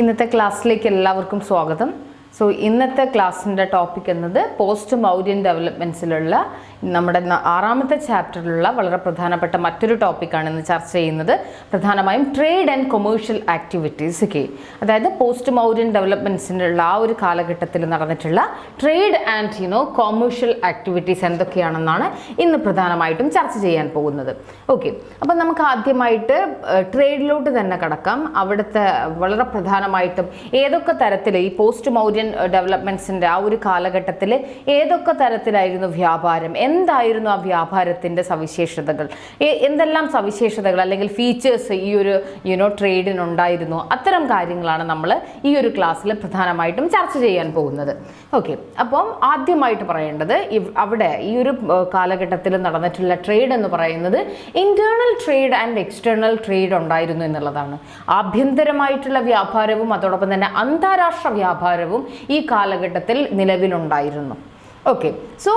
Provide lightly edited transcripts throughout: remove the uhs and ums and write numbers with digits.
ഇന്നത്തെ ക്ലാസ്സിലേക്ക് എല്ലാവർക്കും സ്വാഗതം. സോ ഇന്നത്തെ ക്ലാസ്സിൻ്റെ ടോപ്പിക് എന്നത് പോസ്റ്റ് മൗര്യൻ ഡെവലപ്മെൻറ്റ്സിലുള്ള നമ്മുടെ 6ാമത്തെ ചാപ്റ്ററിലുള്ള വളരെ പ്രധാനപ്പെട്ട മറ്റൊരു ടോപ്പിക്കാണ് ഇന്ന് ചർച്ച ചെയ്യുന്നത്. പ്രധാനമായും ട്രേഡ് ആൻഡ് കൊമേഴ്ഷ്യൽ ആക്ടിവിറ്റീസ് ഒക്കെ, അതായത് പോസ്റ്റ് മൗര്യൻ ഡെവലപ്മെൻറ്റ്സിനുള്ള ആ ഒരു കാലഘട്ടത്തിൽ നടന്നിട്ടുള്ള ട്രേഡ് ആൻഡ് കൊമേഴ്ഷ്യൽ ആക്ടിവിറ്റീസ് എന്തൊക്കെയാണെന്നാണ് ഇന്ന് പ്രധാനമായിട്ടും ചർച്ച ചെയ്യാൻ പോകുന്നത്. ഓക്കെ, അപ്പം നമുക്ക് ആദ്യമായിട്ട് ട്രേഡിലോട്ട് തന്നെ കടക്കാം. അവിടുത്തെ വളരെ പ്രധാനമായിട്ടും ഏതൊക്കെ തരത്തിൽ ഈ പോസ്റ്റ് മൗര്യൻ ഡെവലപ്മെൻറ്റ്സിൻ്റെ ആ ഒരു കാലഘട്ടത്തിൽ ഏതൊക്കെ തരത്തിലായിരുന്നു വ്യാപാരം, എന്തായിരുന്നു ആ വ്യാപാരത്തിൻ്റെ സവിശേഷതകൾ, എന്തെല്ലാം സവിശേഷതകൾ അല്ലെങ്കിൽ ഫീച്ചേഴ്സ് ഈ ഒരു ട്രേഡിനുണ്ടായിരുന്നു, അത്തരം കാര്യങ്ങളാണ് നമ്മൾ ഈ ഒരു ക്ലാസ്സിൽ പ്രധാനമായിട്ടും ചർച്ച ചെയ്യാൻ പോകുന്നത്. ഓക്കെ, അപ്പം ആദ്യമായിട്ട് പറയേണ്ടത് അവിടെ ഈ ഒരു കാലഘട്ടത്തിൽ നടന്നിട്ടുള്ള ട്രേഡ് എന്ന് പറയുന്നത് internal trade and external trade ഉണ്ടായിരുന്നു എന്നുള്ളതാണ്. ആഭ്യന്തരമായിട്ടുള്ള വ്യാപാരവും അതോടൊപ്പം തന്നെ അന്താരാഷ്ട്ര വ്യാപാരവും ഈ കാലഘട്ടത്തിൽ നിലവിലുണ്ടായിരുന്നു. ഓക്കെ, സോ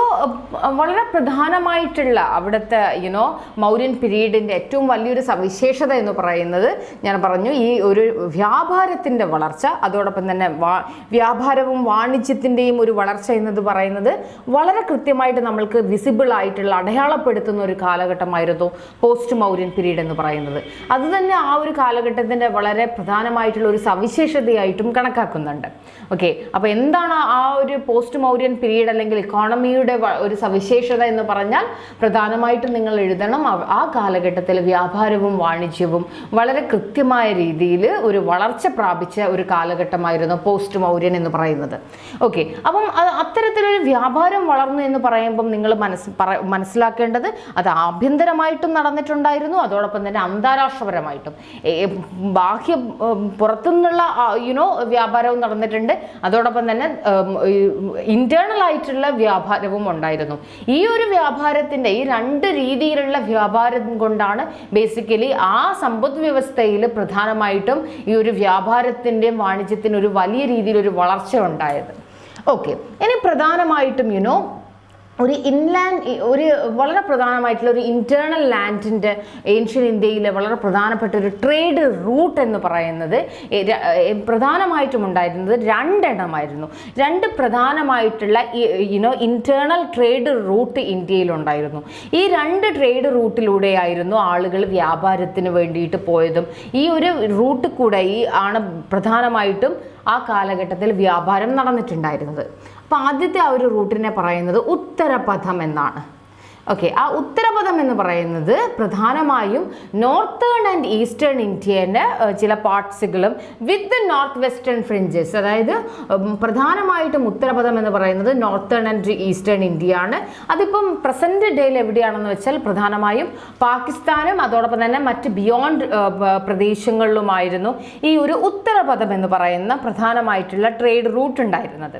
വളരെ പ്രധാനമായിട്ടുള്ള അവിടുത്തെ മൗര്യൻ പീരീഡിൻ്റെ ഏറ്റവും വലിയൊരു സവിശേഷത എന്ന് പറയുന്നത് ഞാൻ പറഞ്ഞു ഈ ഒരു വ്യാപാരത്തിൻ്റെ വളർച്ച, അതോടൊപ്പം തന്നെ വ്യാപാരവും വാണിജ്യത്തിൻ്റെയും ഒരു വളർച്ച എന്നത് പറയുന്നത് വളരെ കൃത്യമായിട്ട് നമ്മൾക്ക് വിസിബിൾ ആയിട്ടുള്ള അടയാളപ്പെടുത്തുന്ന ഒരു കാലഘട്ടമായിരുന്നു പോസ്റ്റ് മൗര്യൻ പീരീഡ് എന്ന് പറയുന്നത്. അതുതന്നെ ആ ഒരു കാലഘട്ടത്തിൻ്റെ വളരെ പ്രധാനമായിട്ടുള്ള ഒരു സവിശേഷതയായിട്ടും കണക്കാക്കുന്നുണ്ട്. ഓക്കെ, അപ്പോൾ എന്താണ് ആ ഒരു പോസ്റ്റ് മൗര്യൻ പീരീഡ് അല്ലെങ്കിൽ ഇക്കോണമിയുടെ ഒരു സവിശേഷത എന്ന് പറഞ്ഞാൽ പ്രധാനമായിട്ടും നിങ്ങൾ എഴുതണം ആ കാലഘട്ടത്തിൽ വ്യാപാരവും വാണിജ്യവും വളരെ കൃത്യമായ രീതിയിൽ ഒരു വളർച്ച പ്രാപിച്ച ഒരു കാലഘട്ടമായിരുന്നു പോസ്റ്റ് മൗര്യൻ എന്ന് പറയുന്നത്. ഓക്കെ, അപ്പം അത്തരത്തിലൊരു വ്യാപാരം വളർന്നു എന്ന് പറയുമ്പം നിങ്ങൾ മനസ്സിലാക്കേണ്ടത് അത് ആഭ്യന്തരമായിട്ടും നടന്നിട്ടുണ്ടായിരുന്നു, അതോടൊപ്പം തന്നെ അന്താരാഷ്ട്രപരമായിട്ടും ബാഹ്യ പുറത്തുനിന്നുള്ള വ്യാപാരവും നടന്നിട്ടുണ്ട്, അതോടൊപ്പം തന്നെ ഇന്റേണൽ ആയിട്ടുള്ള വ്യാപാരവും ഉണ്ടായിരുന്നു. ഈ ഒരു വ്യാപാരത്തിന്റെ ഈ രണ്ട് രീതിയിലുള്ള വ്യാപാരം കൊണ്ടാണ് ബേസിക്കലി ആ സമ്പദ് വ്യവസ്ഥയിൽ പ്രധാനമായിട്ടും ഈ ഒരു വ്യാപാരത്തിന്റെയും വാണിജ്യത്തിനും ഒരു വലിയ രീതിയിലൊരു വളർച്ച ഉണ്ടായത്. ഓക്കെ, ഇനി പ്രധാനമായിട്ടും ഒരു വളരെ പ്രധാനമായിട്ടുള്ള ഒരു ഇന്റേണൽ ലാൻഡിൻ്റെ ഏൻഷ്യൻ ഇന്ത്യയിലെ വളരെ പ്രധാനപ്പെട്ട ഒരു ട്രേഡ് റൂട്ട് എന്ന് പറയുന്നത് പ്രധാനമായിട്ടും ഉണ്ടായിരുന്നത് രണ്ടെണ്ണമായിരുന്നു. രണ്ട് പ്രധാനമായിട്ടുള്ള ഇന്റേണൽ ട്രേഡ് റൂട്ട് ഇന്ത്യയിലുണ്ടായിരുന്നു. ഈ രണ്ട് ട്രേഡ് റൂട്ടിലൂടെയായിരുന്നു ആളുകൾ വ്യാപാരത്തിന് വേണ്ടിയിട്ട് പോയതും. ഈ ഒരു റൂട്ട് കൂടെ ആണ് പ്രധാനമായിട്ടും ആ കാലഘട്ടത്തിൽ വ്യാപാരം നടന്നിട്ടുണ്ടായിരുന്നത്. അപ്പോൾ ആദ്യത്തെ ആ ഒരു റൂട്ടിനെ പറയുന്നത് ഉത്തരപഥം എന്നാണ്. ഓക്കെ, ആ ഉത്തരപഥം എന്ന് പറയുന്നത് പ്രധാനമായും നോർത്തേൺ ആൻഡ് ഈസ്റ്റേൺ ഇന്ത്യൻ്റെ ചില പാർട്സുകളും വിത്ത് നോർത്ത് വെസ്റ്റേൺ ഫ്രിഞ്ചസ്, അതായത് പ്രധാനമായിട്ടും ഉത്തരപഥം എന്ന് പറയുന്നത് നോർത്തേൺ ആൻഡ് ഈസ്റ്റേൺ ഇന്ത്യയാണ്. അതിപ്പം പ്രസന്റ് ഡേയിൽ എവിടെയാണെന്ന് വെച്ചാൽ പ്രധാനമായും പാകിസ്ഥാനും അതോടൊപ്പം തന്നെ മറ്റ് ബിയോണ്ട് പ്രദേശങ്ങളിലുമായിരുന്നു ഈ ഒരു ഉത്തരപഥം എന്ന് പറയുന്ന പ്രധാനമായിട്ടുള്ള ട്രേഡ് റൂട്ട് ഉണ്ടായിരുന്നത്.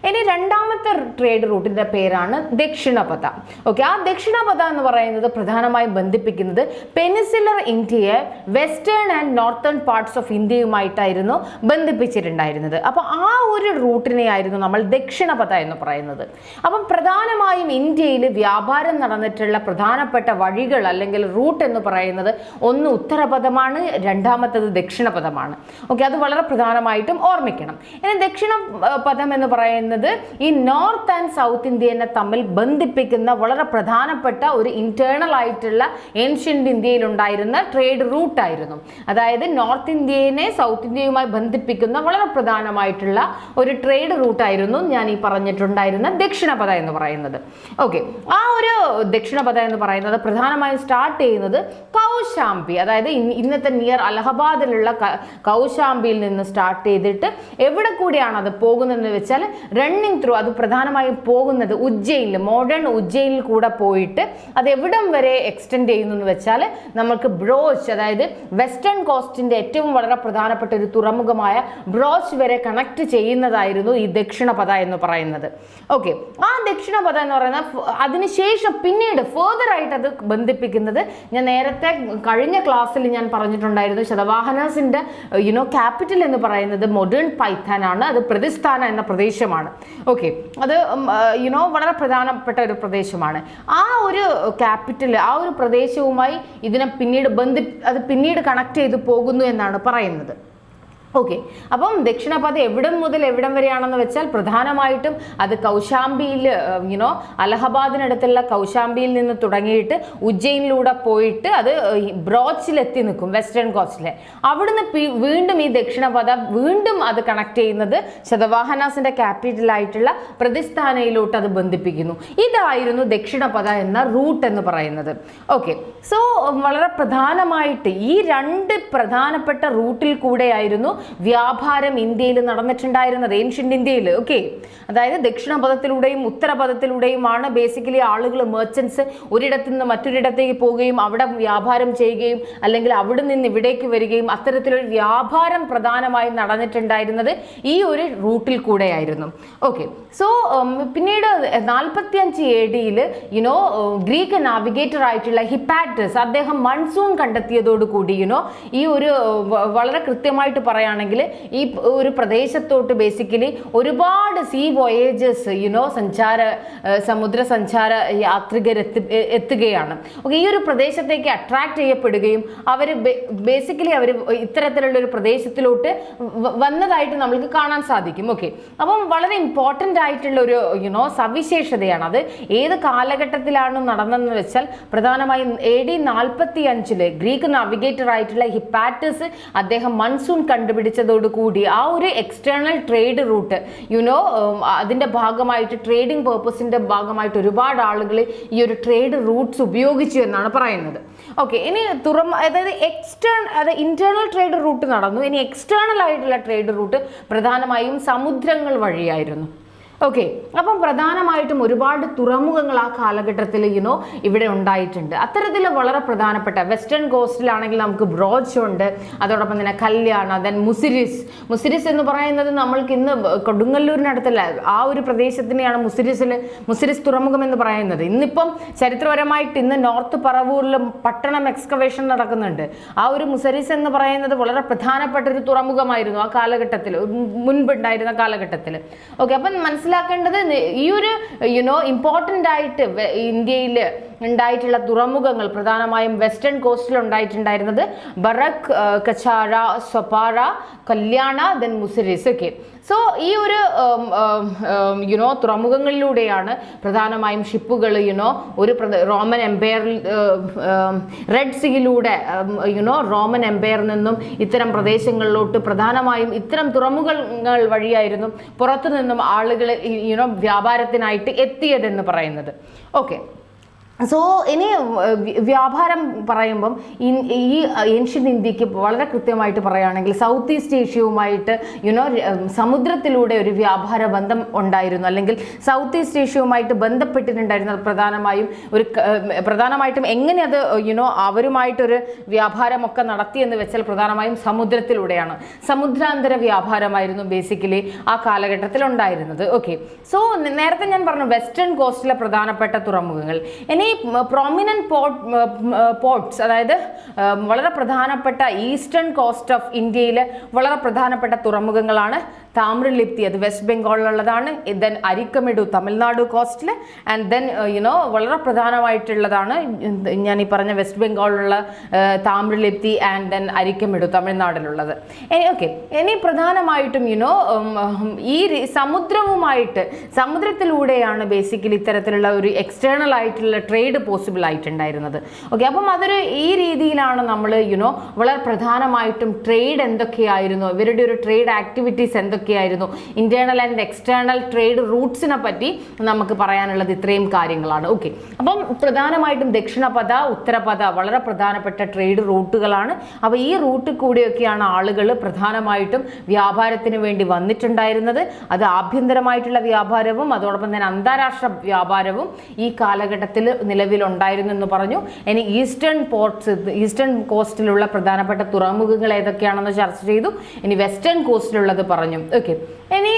ഇനി രണ്ടാമത്തെ ട്രേഡ് റൂട്ടിൻ്റെ പേരാണ് ദക്ഷിണപഥ. ഓക്കെ, ആ ദക്ഷിണപഥ എന്ന് പറയുന്നത് പ്രധാനമായും ബന്ധിപ്പിക്കുന്നത് പെനിൻസുലർ ഇന്ത്യയെ western and northern parts of ഇന്ത്യയുമായിട്ടായിരുന്നു ബന്ധിപ്പിച്ചിട്ടുണ്ടായിരുന്നത്. അപ്പോൾ ആ ഒരു റൂട്ടിനെയായിരുന്നു നമ്മൾ ദക്ഷിണപഥ എന്ന് പറയുന്നത്. അപ്പം പ്രധാനമായും ഇന്ത്യയിൽ വ്യാപാരം നടന്നിട്ടുള്ള പ്രധാനപ്പെട്ട വഴികൾ അല്ലെങ്കിൽ റൂട്ട് എന്ന് പറയുന്നത് ഒന്ന് ഉത്തരപഥമാണ്, രണ്ടാമത്തത് ദക്ഷിണപഥമാണ്. ഓക്കെ, അത് വളരെ പ്രധാനമായിട്ടും ഓർമ്മിക്കണം. ഇനി ദക്ഷിണപഥം എന്ന് പറയുന്നത് ഈ നോർത്ത് ആൻഡ് സൗത്ത് ഇന്ത്യനെ തമ്മിൽ ബന്ധിപ്പിക്കുന്ന വളരെ പ്രധാനപ്പെട്ട ഒരു ഇന്റേണൽ ആയിട്ടുള്ള ഏൻഷ്യന്റ് ഇന്ത്യയിൽ ഉണ്ടായിരുന്ന ട്രേഡ് റൂട്ട് ആയിരുന്നു. അതായത് നോർത്ത് ഇന്ത്യനെ സൗത്ത് ഇന്ത്യയുമായി ബന്ധിപ്പിക്കുന്ന വളരെ പ്രധാനമായിട്ടുള്ള ഒരു ട്രേഡ് റൂട്ടായിരുന്നു ഞാൻ ഈ പറഞ്ഞിട്ടുണ്ടായിരുന്ന ദക്ഷിണപഥ എന്ന് പറയുന്നത്. ഓക്കെ, ആ ഒരു ദക്ഷിണപഥ എന്ന് പറയുന്നത് പ്രധാനമായും സ്റ്റാർട്ട് ചെയ്യുന്നത് കൗശാംബി, അതായത് ഇന്നത്തെ നിയർ അലഹബാദിലുള്ള കൗശാംബിയിൽ നിന്ന് സ്റ്റാർട്ട് ചെയ്തിട്ട് എവിടെ കൂടിയാണ് അത് പോകുന്നതെന്ന് വെച്ചാൽ റണ്ണിങ് ത്രൂ അത് പ്രധാനമായും പോകുന്നത് ഉജ്ജയിനിൽ, മോഡേൺ ഉജ്ജയിനിൽ കൂടെ പോയിട്ട് അത് എവിടം വരെ എക്സ്റ്റെൻഡ് ചെയ്യുന്നു എന്ന് വെച്ചാൽ നമുക്ക് ബ്രോച്ച്, അതായത് വെസ്റ്റേൺ കോസ്റ്റിന്റെ ഏറ്റവും വളരെ പ്രധാനപ്പെട്ട ഒരു തുറമുഖമായ ബ്രോച്ച് വരെ കണക്ട് ചെയ്യുന്നതായിരുന്നു ഈ ദക്ഷിണപഥ എന്ന് പറയുന്നത്. ഓക്കെ, ആ ദക്ഷിണപഥ എന്ന് പറയുന്നത് അതിനുശേഷം പിന്നീട് ഫേർദർ ആയിട്ട് അത് ബന്ധിപ്പിക്കുന്നത് ഞാൻ നേരത്തെ കഴിഞ്ഞ ക്ലാസ്സിൽ ഞാൻ പറഞ്ഞിട്ടുണ്ടായിരുന്നു. ശതവാഹനസിന്റെ ക്യാപിറ്റൽ എന്ന് പറയുന്നത് മോഡേൺ പൈത്താൻ ആണ്, അത് പ്രതിസ്ഥാന എന്ന പ്രദേശമാണ്. ഓക്കെ, അത് വളരെ പ്രധാനപ്പെട്ട ഒരു പ്രദേശമാണ്. ആ ഒരു ക്യാപിറ്റൽ, ആ ഒരു പ്രദേശവുമായി ഇതിനെ പിന്നീട് അത് പിന്നീട് കണക്ട് ചെയ്ത് പോകുന്നു എന്നാണ് പറയുന്നത്. ഓക്കെ, അപ്പം ദക്ഷിണപാത എവിടം മുതൽ എവിടം വരെയാണെന്ന് വെച്ചാൽ പ്രധാനമായിട്ടും അത് കൗശാംബിയിൽ അലഹബാദിനടുത്തുള്ള കൗശാംബിയിൽ നിന്ന് തുടങ്ങിയിട്ട് ഉജ്ജയിനിലൂടെ പോയിട്ട് അത് ബ്രോച്ചിലെത്തി നിൽക്കും, വെസ്റ്റേൺ കോസ്റ്റിലെ. അവിടുന്ന് വീണ്ടും ഈ ദക്ഷിണപാത വീണ്ടും അത് കണക്ട് ചെയ്യുന്നത് ശതവാഹനാസിന്റെ ക്യാപിറ്റലായിട്ടുള്ള പ്രതിസ്ഥാനയിലോട്ട് അത് ബന്ധിപ്പിക്കുന്നു. ഇതായിരുന്നു ദക്ഷിണപാത എന്ന റൂട്ട് എന്ന് പറയുന്നത്. ഓക്കെ, സോ വളരെ പ്രധാനമായിട്ട് ഈ രണ്ട് പ്രധാനപ്പെട്ട റൂട്ടിൽ കൂടെയായിരുന്നു വ്യാപാരം ഇന്ത്യയിൽ നടന്നിട്ടുണ്ടായിരുന്നത്, ഏൻഷ്യന്റ് ഇന്ത്യയിൽ. ഓക്കെ, അതായത് ദക്ഷിണപഥത്തിലൂടെയും ഉത്തരപഥത്തിലൂടെയുമാണ് ബേസിക്കലി ആളുകൾ, മെർച്ചൻസ് ഒരിടത്തു നിന്ന് മറ്റൊരിടത്തേക്ക് പോവുകയും അവിടെ വ്യാപാരം ചെയ്യുകയും അല്ലെങ്കിൽ അവിടെ നിന്ന് ഇവിടേക്ക് വരികയും അത്തരത്തിലൊരു വ്യാപാരം പ്രധാനമായും നടന്നിട്ടുണ്ടായിരുന്നത് ഈ ഒരു റൂട്ടിൽ കൂടെയായിരുന്നു. ഓക്കെ, സോ പിന്നീട് 45 AD ഗ്രീക്ക് നാവിഗേറ്റർ ആയിട്ടുള്ള ഹിപ്പാറ്റസ് അദ്ദേഹം മൺസൂൺ കണ്ടെത്തിയതോടുകൂടി ഈ ഒരു വളരെ കൃത്യമായിട്ട് പറയുകയാണെങ്കിൽ ഈ ഒരു പ്രദേശത്തോട്ട് ബേസിക്കലി ഒരുപാട് സീ വോയേജസ് സമുദ്ര സഞ്ചാര യാത്രികർ എത്തുകയാണ്. ഓക്കെ, ഈ ഒരു പ്രദേശത്തേക്ക് അട്രാക്ട് ചെയ്യപ്പെടുകയും അവർ ബേസിക്കലി അവർ ഇത്തരത്തിലുള്ള ഒരു പ്രദേശത്തിലോട്ട് വന്നതായിട്ട് നമ്മൾക്ക് കാണാൻ സാധിക്കും. ഓക്കെ, അപ്പം വളരെ ഇമ്പോർട്ടൻ്റ് ആയിട്ടുള്ള ഒരു സവിശേഷതയാണ് അത്. ഏത് കാലഘട്ടത്തിലാണ് നടന്നതെന്ന് വെച്ചാൽ പ്രധാനമായും AD 45 ഗ്രീക്ക് നാവിഗേറ്റർ ആയിട്ടുള്ള ഹിപ്പാറ്റസ് അദ്ദേഹം മൺസൂൺ കണ്ടുപിടിച്ചതോടുകൂടി ആ ഒരു എക്സ്റ്റേണൽ ട്രേഡ് റൂട്ട് അതിൻ്റെ ഭാഗമായിട്ട് ട്രേഡിംഗ് പേർപ്പസിൻ്റെ ഭാഗമായിട്ട് ഒരുപാട് ആളുകൾ ഈ ഒരു ട്രേഡ് റൂട്ട്സ് ഉപയോഗിച്ചു എന്നാണ് പറയുന്നത്. ഓക്കെ, ഇനി അതായത് ഇന്റേണൽ ട്രേഡ് റൂട്ട് നടന്നു. ഇനി എക്സ്റ്റേണൽ ആയിട്ടുള്ള ട്രേഡ് റൂട്ട് പ്രധാനമായും സമുദ്രങ്ങൾ വഴിയായിരുന്നു. ഓക്കെ, അപ്പം പ്രധാനമായിട്ടും ഒരുപാട് തുറമുഖങ്ങൾ ആ കാലഘട്ടത്തിൽ ഇവിടെ ഉണ്ടായിട്ടുണ്ട്. അത്തരത്തിൽ വളരെ പ്രധാനപ്പെട്ട വെസ്റ്റേൺ കോസ്റ്റിലാണെങ്കിൽ നമുക്ക് ബ്രോച്ച് ഉണ്ട്, അതോടൊപ്പം തന്നെ കല്യാണ, ദെൻ മുസിരിസ് എന്ന് പറയുന്നത് നമ്മൾക്ക് ഇന്ന് കൊടുങ്ങല്ലൂരിനടുത്തല്ല ആ ഒരു പ്രദേശത്തിനെയാണ് മുസിരിസ് തുറമുഖം എന്ന് പറയുന്നത്. ഇന്നിപ്പം ചരിത്രപരമായിട്ട് ഇന്ന് നോർത്ത് പറവൂരിലും പട്ടണം എക്സ്കവേഷൻ നടക്കുന്നുണ്ട്. ആ ഒരു മുസിരിസ് എന്ന് പറയുന്നത് വളരെ പ്രധാനപ്പെട്ട ഒരു തുറമുഖമായിരുന്നു ആ കാലഘട്ടത്തിൽ, മുൻപുണ്ടായിരുന്ന കാലഘട്ടത്തിൽ. ഓക്കെ, അപ്പം മനസ്സിലാക്കേണ്ടത് ഈ ഒരു ഇമ്പോർട്ടൻ്റ് ആയിട്ട് ഇന്ത്യയിൽ ഉണ്ടായിട്ടുള്ള തുറമുഖങ്ങൾ പ്രധാനമായും വെസ്റ്റേൺ കോസ്റ്റിൽ ഉണ്ടായിട്ടുണ്ടായിരുന്നത് ബറക്, കച്ചാര, സൊപ്പാറ, കല്യാണ, ദെൻ മുസിരിസ്. ഓക്കെ, സോ ഈ ഒരു തുറമുഖങ്ങളിലൂടെയാണ് പ്രധാനമായും ഷിപ്പുകൾ ഒരു റോമൻ എംപയറിൽ റെഡ് സീയിലൂടെ റോമൻ എംപയറിൽ നിന്നും ഇത്തരം പ്രദേശങ്ങളിലോട്ട് പ്രധാനമായും ഇത്തരം തുറമുഖങ്ങൾ വഴിയായിരുന്നു പുറത്തു നിന്നും ആളുകൾ വ്യാപാരത്തിനായിട്ട് എത്തിയതെന്ന് പറയുന്നത്. ഓക്കെ, സോ ഇനി വ്യാപാരം പറയുമ്പം ഈ ഏൻഷ്യൻ ഇന്ത്യക്ക് വളരെ കൃത്യമായിട്ട് പറയുകയാണെങ്കിൽ സൗത്ത് ഈസ്റ്റ് ഏഷ്യയുമായിട്ട് സമുദ്രത്തിലൂടെ ഒരു വ്യാപാര ബന്ധം ഉണ്ടായിരുന്നു, അല്ലെങ്കിൽ സൗത്ത് ഈസ്റ്റ് ഏഷ്യയുമായിട്ട് ബന്ധപ്പെട്ടിട്ടുണ്ടായിരുന്നത് പ്രധാനമായിട്ടും എങ്ങനെ അത് അവരുമായിട്ടൊരു വ്യാപാരമൊക്കെ നടത്തിയെന്ന് വെച്ചാൽ പ്രധാനമായും സമുദ്രത്തിലൂടെയാണ്. സമുദ്രാന്തര വ്യാപാരമായിരുന്നു ബേസിക്കലി ആ കാലഘട്ടത്തിൽ ഉണ്ടായിരുന്നത്. ഓക്കെ, സോ നേരത്തെ ഞാൻ പറഞ്ഞു വെസ്റ്റേൺ കോസ്റ്റിലെ പ്രധാനപ്പെട്ട തുറമുഖങ്ങൾ. ഇനി പ്രോമിനന്റ് പോർട്ട്സ്, അതായത് വളരെ പ്രധാനപ്പെട്ട ഈസ്റ്റേൺ കോസ്റ്റ് ഓഫ് ഇന്ത്യയിലെ വളരെ പ്രധാനപ്പെട്ട തുറമുഖങ്ങളാണ് താമ്രലിപ്തി, അത് വെസ്റ്റ് ബംഗാളിലുള്ളതാണ്. ദെൻ അരിക്കമെഡു തമിഴ്നാട് കോസ്റ്റിൽ, ആൻഡ് ദെൻ വളരെ പ്രധാനമായിട്ടുള്ളതാണ് ഞാൻ ഈ പറഞ്ഞ വെസ്റ്റ് ബംഗാളിലുള്ള താമ്രലിപ്തി ആൻഡ് ദെൻ അരിക്കമെഡു തമിഴ്നാടിലുള്ളത്. ഓക്കെ, ഇനി പ്രധാനമായിട്ടും ഈ സമുദ്രത്തിലൂടെയാണ് ബേസിക്കലി ഇത്തരത്തിലുള്ള ഒരു എക്സ്റ്റേണൽ ആയിട്ടുള്ള ട്രേഡ് പോസിബിൾ ആയിട്ടുണ്ടായിരുന്നത്. ഓക്കെ, അപ്പം അതൊരു ഈ രീതിയിലാണ് നമ്മൾ വളരെ പ്രധാനമായിട്ടും ട്രേഡ് എന്തൊക്കെയായിരുന്നു, ഇവരുടെ ഒരു ട്രേഡ് ആക്ടിവിറ്റീസ് എന്തൊക്കെയായിരുന്നു, ഇന്റേണൽ ആൻഡ് എക്സ്റ്റേണൽ ട്രേഡ് റൂട്ട്സിനെ പറ്റി നമുക്ക് പറയാനുള്ളത് ഇത്രയും കാര്യങ്ങളാണ്. ഓക്കെ, അപ്പം പ്രധാനമായിട്ടും ദക്ഷിണപഥ, ഉത്തരപഥ വളരെ പ്രധാനപ്പെട്ട ട്രേഡ് റൂട്ടുകളാണ്. അപ്പോൾ ഈ റൂട്ടിൽ കൂടിയൊക്കെയാണ് ആളുകൾ പ്രധാനമായിട്ടും വ്യാപാരത്തിന് വേണ്ടി വന്നിട്ടുണ്ടായിരുന്നത്. അത് ആഭ്യന്തരമായിട്ടുള്ള വ്യാപാരവും അതോടൊപ്പം തന്നെ അന്താരാഷ്ട്ര വ്യാപാരവും ഈ കാലഘട്ടത്തിൽ നിലവിലുണ്ടായിരുന്നു എന്ന് പറഞ്ഞു. ഇനി ഈസ്റ്റേൺ കോസ്റ്റിലുള്ള പ്രധാനപ്പെട്ട തുറമുഖങ്ങൾ ഏതൊക്കെയാണെന്ന് ചർച്ച ചെയ്തു. ഇനി വെസ്റ്റേൺ കോസ്റ്റിലുള്ളത് പറഞ്ഞു. ഓക്കെ, ഇനി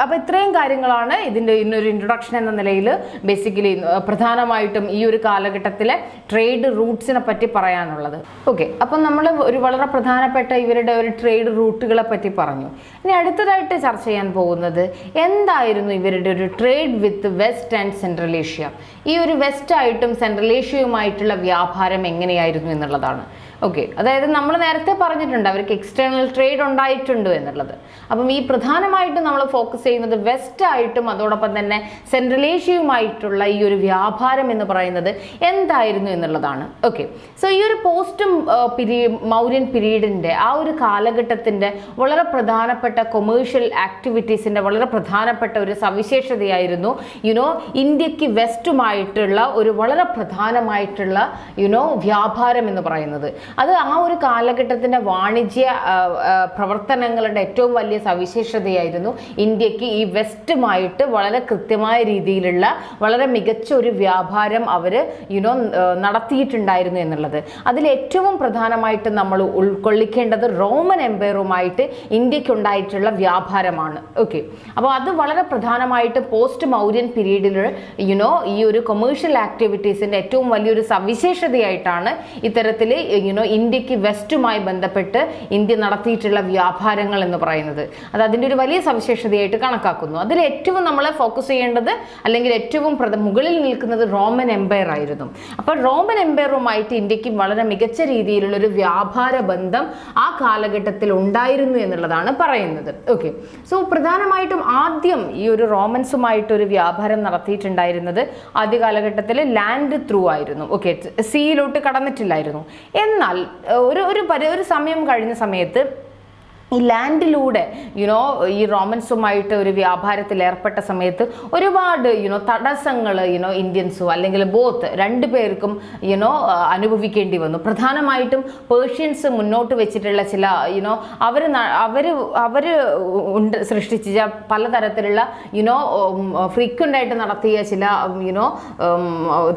അപ്പോൾ ഇത്രയും കാര്യങ്ങളാണ് ഇതിൻ്റെ ഇന്നൊരു ഇൻട്രൊഡക്ഷൻ എന്ന നിലയിൽ ബേസിക്കലി പ്രധാനമായിട്ടും ഈ ഒരു കാലഘട്ടത്തിലെ ട്രേഡ് റൂട്ട്സിനെ പറ്റി പറയാനുള്ളത്. ഓക്കെ, അപ്പം നമ്മൾ ഒരു വളരെ പ്രധാനപ്പെട്ട ഇവരുടെ ഒരു ട്രേഡ് റൂട്ടുകളെ പറ്റി പറഞ്ഞു. ഇനി അടുത്തതായിട്ട് ചർച്ച ചെയ്യാൻ പോകുന്നത് എന്തായിരുന്നു ഇവരുടെ ഒരു trade with west and central Asia. ഈ ഒരു വെസ്റ്റ് ആയിട്ടും സെൻട്രൽ ഏഷ്യയുമായിട്ടുള്ള വ്യാപാരം എങ്ങനെയായിരുന്നു എന്നുള്ളതാണ്. ഓക്കെ, അതായത് നമ്മൾ നേരത്തെ പറഞ്ഞിട്ടുണ്ട് അവർക്ക് എക്സ്റ്റേണൽ ട്രേഡ് ഉണ്ടായിട്ടുണ്ട് എന്നുള്ളത്. അപ്പം ഈ പ്രധാനമായിട്ടും നമ്മൾ ഫോക്കസ് ചെയ്യുന്നത് വെസ്റ്റ് ആയിട്ടും അതോടൊപ്പം തന്നെ സെൻട്രൽ ഏഷ്യയുമായിട്ടുള്ള ഈ ഒരു വ്യാപാരം എന്ന് പറയുന്നത് എന്തായിരുന്നു എന്നുള്ളതാണ്. ഓക്കെ, സോ ഈ ഒരു പോസ്റ്റ് മൗര്യൻ പീരീഡിൻ്റെ ആ ഒരു കാലഘട്ടത്തിൻ്റെ വളരെ പ്രധാനപ്പെട്ട കൊമേഴ്ഷ്യൽ ആക്ടിവിറ്റീസിൻ്റെ വളരെ പ്രധാനപ്പെട്ട ഒരു സവിശേഷതയായിരുന്നു ഇന്ത്യക്ക് വെസ്റ്റുമായിട്ടുള്ള ഒരു വളരെ പ്രധാനമായിട്ടുള്ള വ്യാപാരം എന്ന് പറയുന്നത്. അത് ആ ഒരു കാലഘട്ടത്തിൻ്റെ വാണിജ്യ പ്രവർത്തനങ്ങളുടെ ഏറ്റവും വലിയ സവിശേഷതയായിരുന്നു ഇന്ത്യക്ക് ഈ വെസ്റ്റുമായിട്ട് വളരെ കൃത്യമായ രീതിയിലുള്ള വളരെ മികച്ച ഒരു വ്യാപാരം അവർ നടത്തിയിട്ടുണ്ടായിരുന്നു എന്നുള്ളത്. അതിൽ ഏറ്റവും പ്രധാനമായിട്ട് നമ്മൾ ഉൾക്കൊള്ളിക്കേണ്ടത് റോമൻ എംപയറുമായിട്ട് ഇന്ത്യക്കുണ്ടായിട്ടുള്ള വ്യാപാരമാണ്. ഓക്കെ, അപ്പോൾ അത് വളരെ പ്രധാനമായിട്ട് പോസ്റ്റ് മൗര്യൻ പീരീഡിൽ ഈ ഒരു കൊമേഴ്ഷ്യൽ ആക്ടിവിറ്റീസിൻ്റെ ഏറ്റവും വലിയൊരു സവിശേഷതയായിട്ടാണ് ഇത്തരത്തിൽ ഇന്ത്യക്ക് വെസ്റ്റുമായി ബന്ധപ്പെട്ട് ഇന്ത്യ നടത്തിയിട്ടുള്ള വ്യാപാരങ്ങൾ എന്ന് പറയുന്നത്. അത് അതിൻ്റെ ഒരു വലിയ സവിശേഷതയായിട്ട് കണക്കാക്കുന്നു. അതിൽ ഏറ്റവും നമ്മൾ ഫോക്കസ് ചെയ്യേണ്ടത് അല്ലെങ്കിൽ ഏറ്റവും മുകളിൽ നിൽക്കുന്നത് റോമൻ എംപയർ ആയിരുന്നു. അപ്പോൾ റോമൻ എംപയറുമായിട്ട് ഇന്ത്യക്ക് വളരെ മികച്ച രീതിയിലുള്ള ഒരു വ്യാപാര ബന്ധം ആ കാലഘട്ടത്തിൽ ഉണ്ടായിരുന്നു എന്നുള്ളതാണ് പറയുന്നത്. ഓക്കെ, സോ പ്രധാനമായിട്ടും ആദ്യം ഈ ഒരു റോമൻസുമായിട്ട് ഒരു വ്യാപാരം നടത്തിയിട്ടുണ്ടായിരുന്നത് ആദ്യ കാലഘട്ടത്തിൽ ലാൻഡ് ത്രൂ ആയിരുന്നു. ഓക്കെ, സീയിലോട്ട് കടന്നിട്ടില്ലായിരുന്നു. എന്നാൽ ഒരു സമയം കഴിഞ്ഞ സമയത്ത് ഈ ലാൻഡിലൂടെ ഈ റോമൻസുമായിട്ട് ഒരു വ്യാപാരത്തിൽ ഏർപ്പെട്ട സമയത്ത് ഒരുപാട് തടസ്സങ്ങൾ ഇന്ത്യൻസും അല്ലെങ്കിൽ ബോത്ത് രണ്ടു പേർക്കും അനുഭവിക്കേണ്ടി വന്നു. പ്രധാനമായിട്ടും പേർഷ്യൻസ് മുന്നോട്ട് വെച്ചിട്ടുള്ള ചില അവർ സൃഷ്ടിച്ച പലതരത്തിലുള്ള ഫ്രീക്വൻ്റ് ആയിട്ട് നടത്തിയ ചില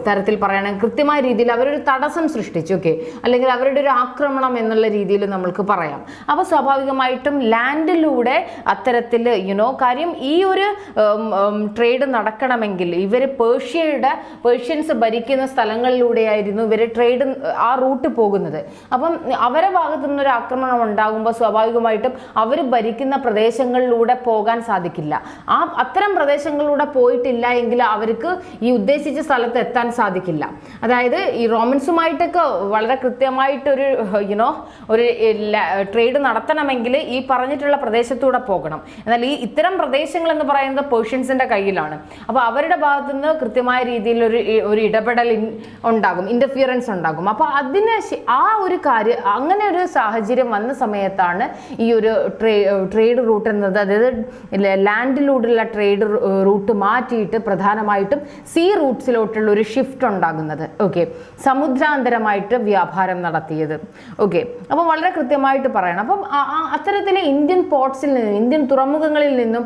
തരത്തിൽ പറയുകയാണെങ്കിൽ കൃത്യമായ രീതിയിൽ അവരൊരു തടസ്സം സൃഷ്ടിച്ചു. ഓക്കെ, അല്ലെങ്കിൽ അവരുടെ ഒരു ആക്രമണം എന്നുള്ള രീതിയിൽ നമ്മൾക്ക് പറയാം. അപ്പോൾ സ്വാഭാവികമായിട്ടും ലാൻഡിലൂടെ അത്തരത്തിൽ കാര്യം ഈ ഒരു ട്രേഡ് നടക്കണമെങ്കിൽ ഇവർ പേർഷ്യൻസ് ഭരിക്കുന്ന സ്ഥലങ്ങളിലൂടെയായിരുന്നു ഇവർ ട്രേഡ് ആ റൂട്ട് പോകുന്നത്. അപ്പം അവരെ ഭാഗത്തു നിന്നൊരു ആക്രമണം ഉണ്ടാകുമ്പോൾ സ്വാഭാവികമായിട്ടും അവർ ഭരിക്കുന്ന പ്രദേശങ്ങളിലൂടെ പോകാൻ സാധിക്കില്ല. അത്തരം പ്രദേശങ്ങളിലൂടെ പോയിട്ടില്ല എങ്കിൽ അവർക്ക് ഈ ഉദ്ദേശിച്ച സ്ഥലത്ത് എത്താൻ സാധിക്കില്ല. അതായത് ഈ റോമൻസുമായിട്ടൊക്കെ വളരെ കൃത്യമായിട്ടൊരു ഒരു ട്രേഡ് നടത്തണമെങ്കിൽ ഈ പറഞ്ഞിട്ടുള്ള പ്രദേശത്തൂടെ പോകണം. എന്നാൽ ഇത്തരം പ്രദേശങ്ങൾ എന്ന് പറയുന്നത് പേർഷ്യൻസിന്റെ കയ്യിലാണ്. അപ്പോൾ അവരുടെ ഭാഗത്തു നിന്ന് കൃത്യമായ രീതിയിൽ ഒരു ഇടപെടൽ ഉണ്ടാകും, ഇന്റർഫിയറൻസ് ഉണ്ടാകും. അപ്പോൾ അതിന് ആ ഒരു കാര്യം അങ്ങനെ ഒരു സാഹചര്യം വന്ന സമയത്താണ് ഈ ഒരു ട്രേഡ് റൂട്ട് എന്നത്, അതായത് ലാൻഡിലൂടെയുള്ള ട്രേഡ് റൂട്ട് മാറ്റിയിട്ട് പ്രധാനമായിട്ടും സീ റൂട്ട്സിലോട്ടുള്ള ഒരു ഷിഫ്റ്റ് ഉണ്ടാകുന്നത്. ഓക്കെ, സമുദ്രാന്തരമായിട്ട് വ്യാപാരം നടത്തിയത്. ഓക്കെ, അപ്പോൾ വളരെ കൃത്യമായിട്ട് പറയണം. അപ്പം അത്തരത്തിലെ ഇന്ത്യൻ പോർട്സിൽ നിന്നും ഇന്ത്യൻ തുറമുഖങ്ങളിൽ നിന്നും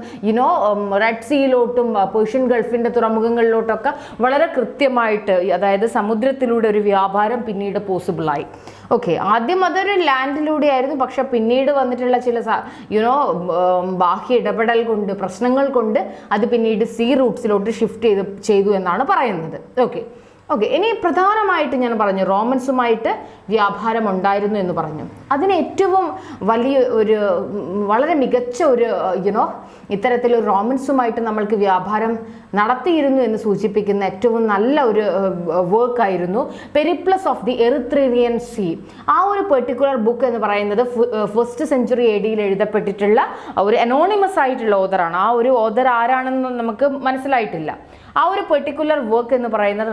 റെഡ് സീയിലോട്ടും പേർഷ്യൻ ഗൾഫിൻ്റെ തുറമുഖങ്ങളിലോട്ടൊക്കെ വളരെ കൃത്യമായിട്ട്, അതായത് സമുദ്രത്തിലൂടെ ഒരു വ്യാപാരം പിന്നീട് പോസിബിളായി. ഓക്കെ, ആദ്യം അതൊരു ലാൻഡിലൂടെ ആയിരുന്നു. പക്ഷെ പിന്നീട് വന്നിട്ടുള്ള ചില ബാഹ്യ ഇടപെടൽ കൊണ്ട്, പ്രശ്നങ്ങൾ കൊണ്ട് അത് പിന്നീട് സീ റൂട്ട്സിലോട്ട് ഷിഫ്റ്റ് ചെയ്തു എന്നാണ് പറയുന്നത്. ഓക്കെ, ഇനി പ്രധാനമായിട്ട് ഞാൻ പറഞ്ഞു റോമൻസുമായിട്ട് വ്യാപാരം ഉണ്ടായിരുന്നു എന്ന് പറഞ്ഞു. അതിന് ഏറ്റവും വലിയ ഒരു വളരെ മികച്ച ഒരു ഇത്തരത്തിലൊരു റോമൻസുമായിട്ട് നമ്മൾക്ക് വ്യാപാരം നടത്തിയിരുന്നു എന്ന് സൂചിപ്പിക്കുന്ന ഏറ്റവും നല്ല ഒരു വർക്കായിരുന്നു പെരിപ്ലസ് ഓഫ് ദി എറിത്രീനിയൻ സീ. ആ ഒരു പെർട്ടിക്കുലർ ബുക്ക് എന്ന് പറയുന്നത് 1st സെഞ്ച്വറി AD എഴുതപ്പെട്ടിട്ടുള്ള ഒരു അനോണിമസ് ആയിട്ടുള്ള ഓതറാണ്. ആ ഒരു ഓതർ ആരാണെന്ന് നമുക്ക് മനസ്സിലായിട്ടില്ല. ആ ഒരു പെർട്ടിക്കുലർ വർക്ക് എന്ന് പറയുന്നത്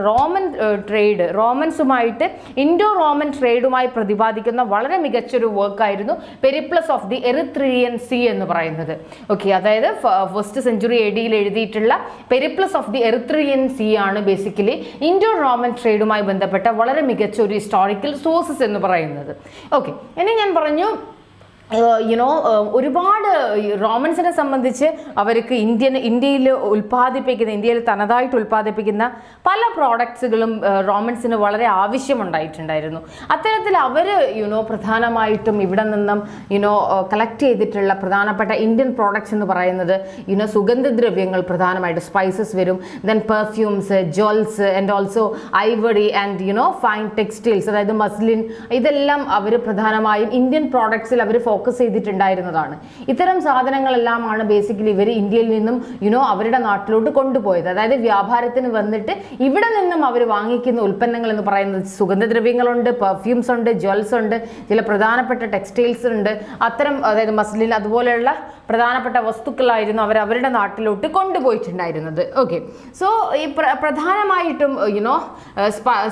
റോമൻസുമായിട്ട് ഇൻഡോ റോമൻ ട്രേഡുമായി പ്രതിപാദിക്കുന്ന വളരെ മികച്ചൊരു വർക്കായിരുന്നു പെരിപ്ലസ് ഓഫ് ദി എറിത്രീനിയൻ സീ എന്ന് പറയുന്നത്. ഓക്കെ, അതായത് 1st സെഞ്ച്വറി AD എഴുതിയിട്ടുള്ള പെരിപ്ലസ് ഓഫ് ദി എറിത്രീനിയൻ സീ ആണ് ബേസിക്കലി ഇൻഡോ റോമൻ ട്രേഡുമായി ബന്ധപ്പെട്ട വളരെ മികച്ച ഒരു ഹിസ്റ്റോറിക്കൽ സോഴ്സസ് എന്ന് പറയുന്നത്. ഓക്കെ, ഇനി ഞാൻ പറഞ്ഞു ഒരുപാട് റോമൻസിനെ സംബന്ധിച്ച് അവർക്ക് ഇന്ത്യയിൽ തനതായിട്ട് ഉൽപ്പാദിപ്പിക്കുന്ന പല പ്രോഡക്ട്സുകളും റോമൻസിന് വളരെ ആവശ്യമുണ്ടായിട്ടുണ്ടായിരുന്നു. അത്തരത്തിൽ അവർ പ്രധാനമായിട്ടും ഇവിടെ നിന്നും കളക്ട് ചെയ്തിട്ടുള്ള പ്രധാനപ്പെട്ട ഇന്ത്യൻ പ്രോഡക്ട്സ് എന്ന് പറയുന്നത് സുഗന്ധദ്രവ്യങ്ങൾ, പ്രധാനമായിട്ട് സ്പൈസസ് വരും, then perfumes, jewels and also Ivory and fine textiles, അതായത് മസ്ലിൻ, ഇതെല്ലാം അവർ പ്രധാനമായും ഇന്ത്യൻ പ്രോഡക്ട്സിൽ അവർ ഫോക്കസ് ചെയ്തിട്ടുണ്ടായിരുന്നതാണ്. ഇത്തരം സാധനങ്ങളെല്ലാമാണ് ബേസിക്കലി ഇവർ ഇന്ത്യയിൽ നിന്നും അവരുടെ നാട്ടിലോട്ട് കൊണ്ടുപോയത്. അതായത് വ്യാപാരത്തിന് വന്നിട്ട് ഇവിടെ നിന്നും അവർ വാങ്ങിക്കുന്ന ഉൽപ്പന്നങ്ങൾ എന്ന് പറയുന്നത് സുഗന്ധദ്രവ്യങ്ങളുണ്ട്, പെർഫ്യൂംസ് ഉണ്ട്, ജ്വൽസ് ഉണ്ട്, ചില പ്രധാനപ്പെട്ട ടെക്സ്റ്റൈൽസ് ഉണ്ട്. അത്തരം അതായത് മസ്ലിൻ അതുപോലെയുള്ള പ്രധാനപ്പെട്ട വസ്തുക്കളായിരുന്നു അവരുടെ നാട്ടിലോട്ട് കൊണ്ടുപോയിട്ടുണ്ടായിരുന്നത്. ഓക്കെ, സോ ഈ പ്രധാനമായിട്ടും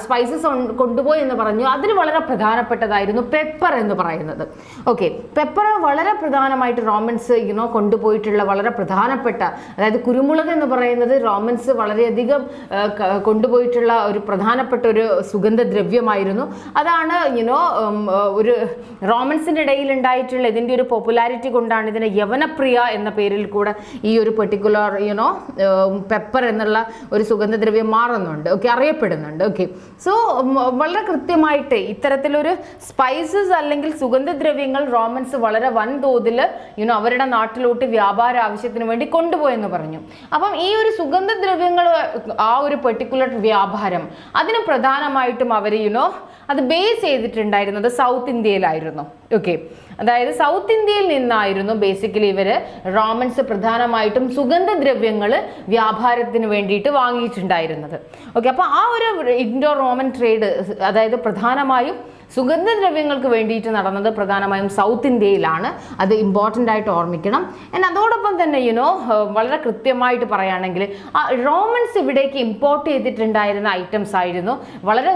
സ്പൈസസ് കൊണ്ടുപോയി എന്ന് പറഞ്ഞു. അതിന് വളരെ പ്രധാനപ്പെട്ടതായിരുന്നു പെപ്പർ എന്ന് പറയുന്നത്. ഓക്കെ, പെപ്പർ വളരെ പ്രധാനമായിട്ട് റോമൻസ് കൊണ്ടുപോയിട്ടുള്ള വളരെ പ്രധാനപ്പെട്ട, അതായത് കുരുമുളക് എന്ന് പറയുന്നത് റോമൻസ് വളരെയധികം കൊണ്ടുപോയിട്ടുള്ള ഒരു പ്രധാനപ്പെട്ട ഒരു സുഗന്ധദ്രവ്യമായിരുന്നു. അതാണ് ഒരു റോമൻസിൻ്റെ ഇടയിൽ ഉണ്ടായിട്ടുള്ള ഇതിൻ്റെ ഒരു പോപ്പുലാരിറ്റി കൊണ്ടാണ് ഇതിനെ യവനപ്രിയ എന്ന പേരിൽ കൂടെ ഈ ഒരു പെർട്ടിക്കുലർ പെപ്പർ എന്നുള്ള ഒരു സുഗന്ധദ്രവ്യം മാറുന്നുണ്ട്, ഓക്കെ, അറിയപ്പെടുന്നുണ്ട്. ഓക്കെ, സോ വളരെ കൃത്യമായിട്ട് ഇത്തരത്തിലൊരു സ്പൈസസ് അല്ലെങ്കിൽ സുഗന്ധദ്രവ്യങ്ങൾ റോമൻസ് വളരെ വൻതോതിൽ അവരുടെ നാട്ടിലോട്ട് വ്യാപാര ആവശ്യത്തിന് വേണ്ടി കൊണ്ടുപോയെന്ന് പറഞ്ഞു. അപ്പം ഈ ഒരു സുഗന്ധദ്രവ്യങ്ങൾ ആ ഒരു പെർട്ടിക്കുലർ വ്യാപാരം അതിന് പ്രധാനമായിട്ടും അവർ അത് ബേസ് ചെയ്തിട്ടുണ്ടായിരുന്നത് സൗത്ത് ഇന്ത്യയിലായിരുന്നു. ഓക്കെ, അതായത് സൗത്ത് ഇന്ത്യയിൽ നിന്നായിരുന്നു ബേസിക്കലി ഇവർ റോമൻസ് പ്രധാനമായിട്ടും സുഗന്ധദ്രവ്യങ്ങൾ വ്യാപാരത്തിന് വേണ്ടിയിട്ട് വാങ്ങിയിട്ടുണ്ടായിരുന്നത്. ഓക്കെ, അപ്പോൾ ആ ഒരു ഇൻഡോ റോമൻ ട്രേഡ് അതായത് പ്രധാനമായും സുഗന്ധദ്രവ്യങ്ങൾക്ക് വേണ്ടിയിട്ട് നടന്നത് പ്രധാനമായും സൗത്ത് ഇന്ത്യയിലാണ്. അത് ഇമ്പോർട്ടൻ്റ് ആയിട്ട് ഓർമ്മിക്കണം. അതോടൊപ്പം തന്നെ വളരെ കൃത്യമായിട്ട് പറയുകയാണെങ്കിൽ റോമൻസ് ഇവിടേക്ക് ഇമ്പോർട്ട് ചെയ്തിട്ടുണ്ടായിരുന്ന ഐറ്റംസ് ആയിരുന്നു വളരെ